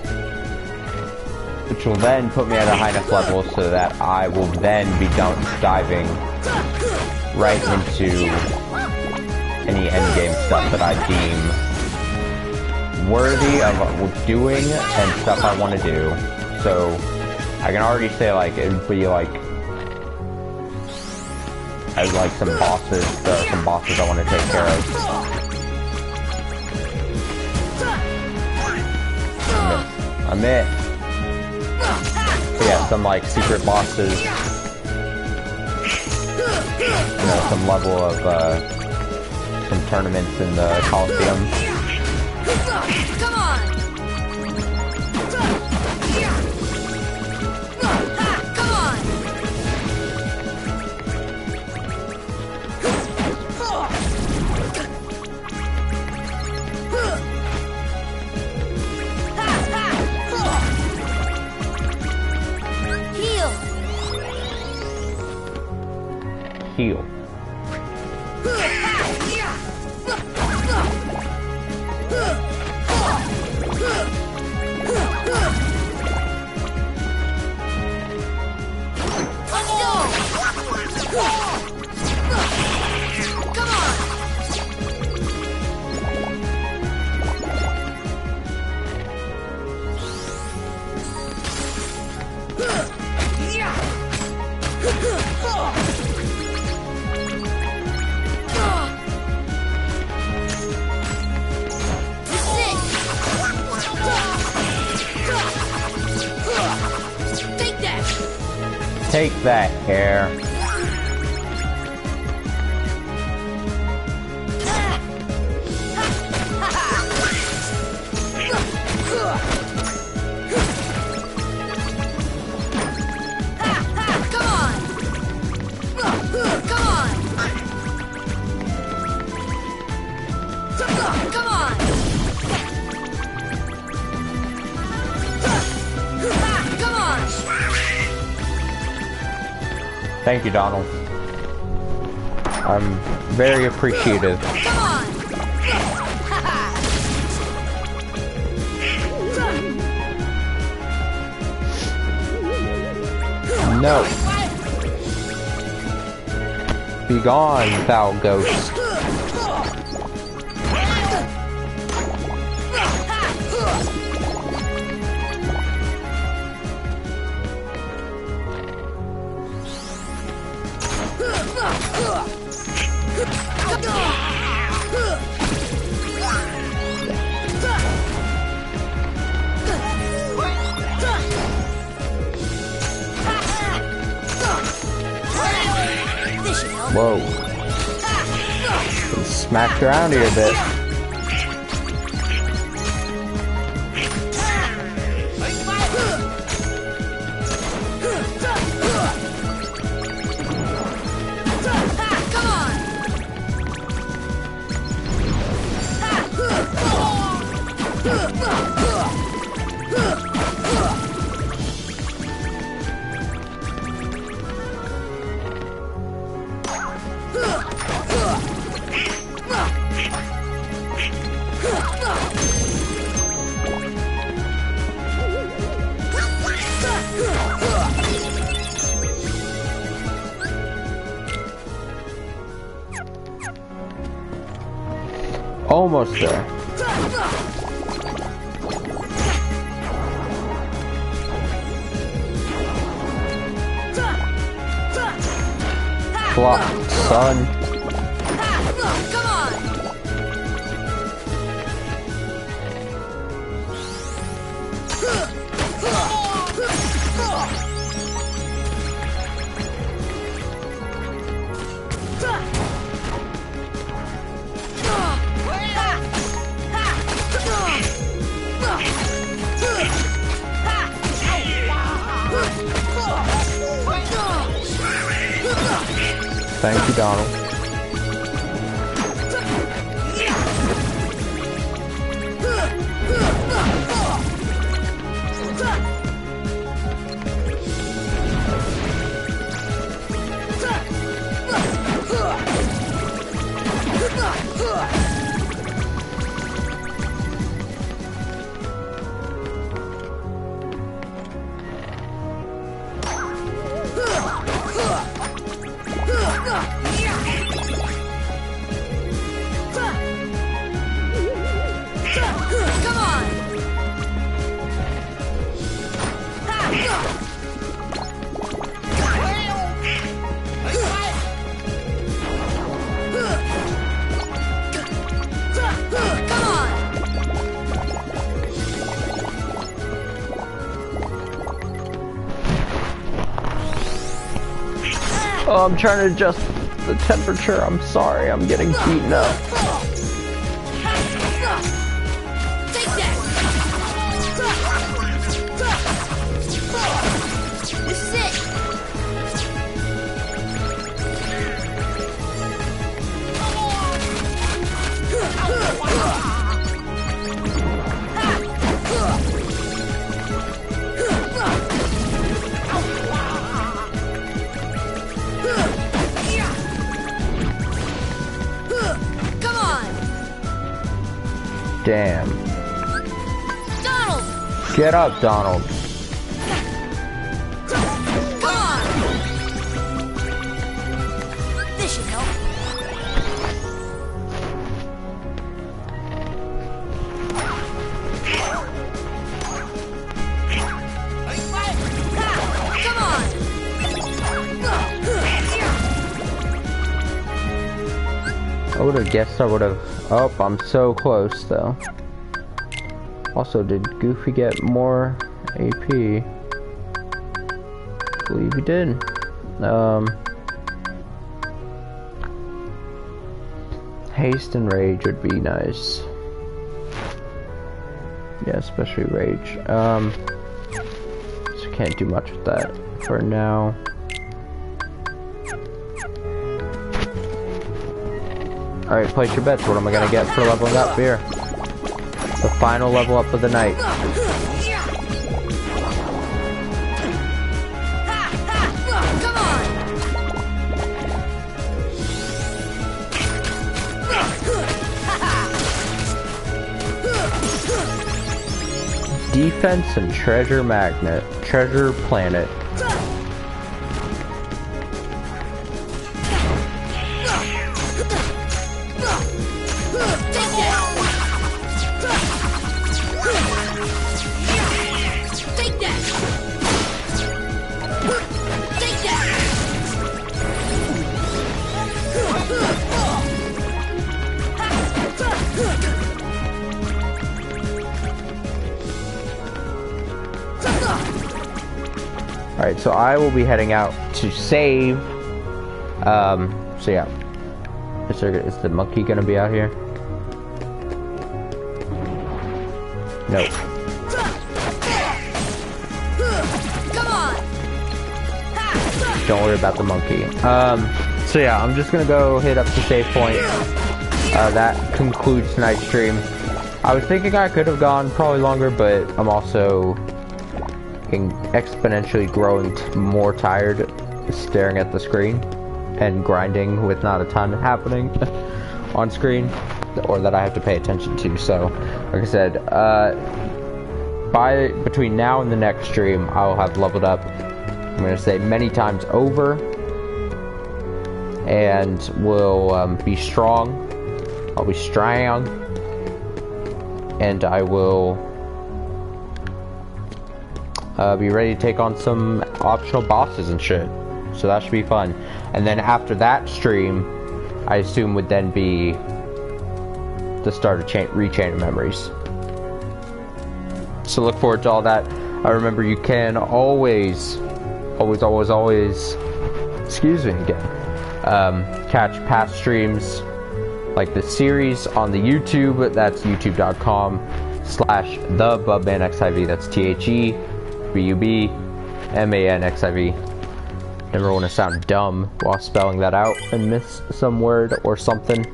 Which will then put me at a high enough level so that I will then be diving right into any endgame stuff that I deem worthy of doing and stuff I want to do. So I can already say like it would be like I would like some bosses I want to take care of. I'm it. So yeah, some like secret bosses, you know, some level of some tournaments in the Coliseum. Come on! Come on! Heal. Take that, hair. Thank you, Donald. I'm very appreciative. No. Be gone, thou ghost. Whoa. Smacked around here a bit. Almost there. Block, son. Come on! Thank you, Donald. Oh, I'm trying to adjust the temperature. I'm sorry, I'm getting beaten up. Take that! This is it! Come on! Damn. Donald! Get up, Donald. Come on! This should help. Come on! I would have guessed I would have. Oh, I'm so close though. Also, did Goofy get more AP? I believe he did. Haste and Rage would be nice. Yeah, especially Rage. So can't do much with that for now. Alright, place your bets. What am I gonna get for leveling up here? The final level up of the night. Come on! Defense and Treasure Magnet. Treasure Planet. Alright, so I will be heading out to save. So yeah. Is the monkey gonna be out here? Nope. Come on! Don't worry about the monkey. So yeah, I'm just gonna go hit up the save point. That concludes tonight's stream. I was thinking I could have gone probably longer, but I'm also exponentially growing more tired staring at the screen and grinding with not a ton happening on screen or that I have to pay attention to. So like I said, between now and the next stream I'll have leveled up, I'm gonna say, many times over, and will be strong. I'll be strong. and I will be ready to take on some optional bosses and shit. So that should be fun. And then after that stream, I assume would then be the start of Rechain of Memories. So look forward to all that. Remember, you can always, excuse me again, catch past streams like this series on the YouTube. That's youtube.com/thebubmanXIV. That's THEBUBMANXIV. Never want to sound dumb while spelling that out and miss some word or something.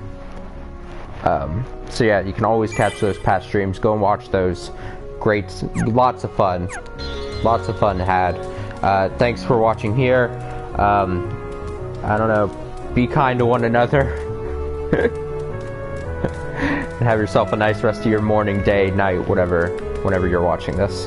So yeah, you can always catch those past streams. Go and watch those. Great, lots of fun had. Thanks for watching here. I don't know, be kind to one another. And have yourself a nice rest of your morning, day, night, whenever you're watching this.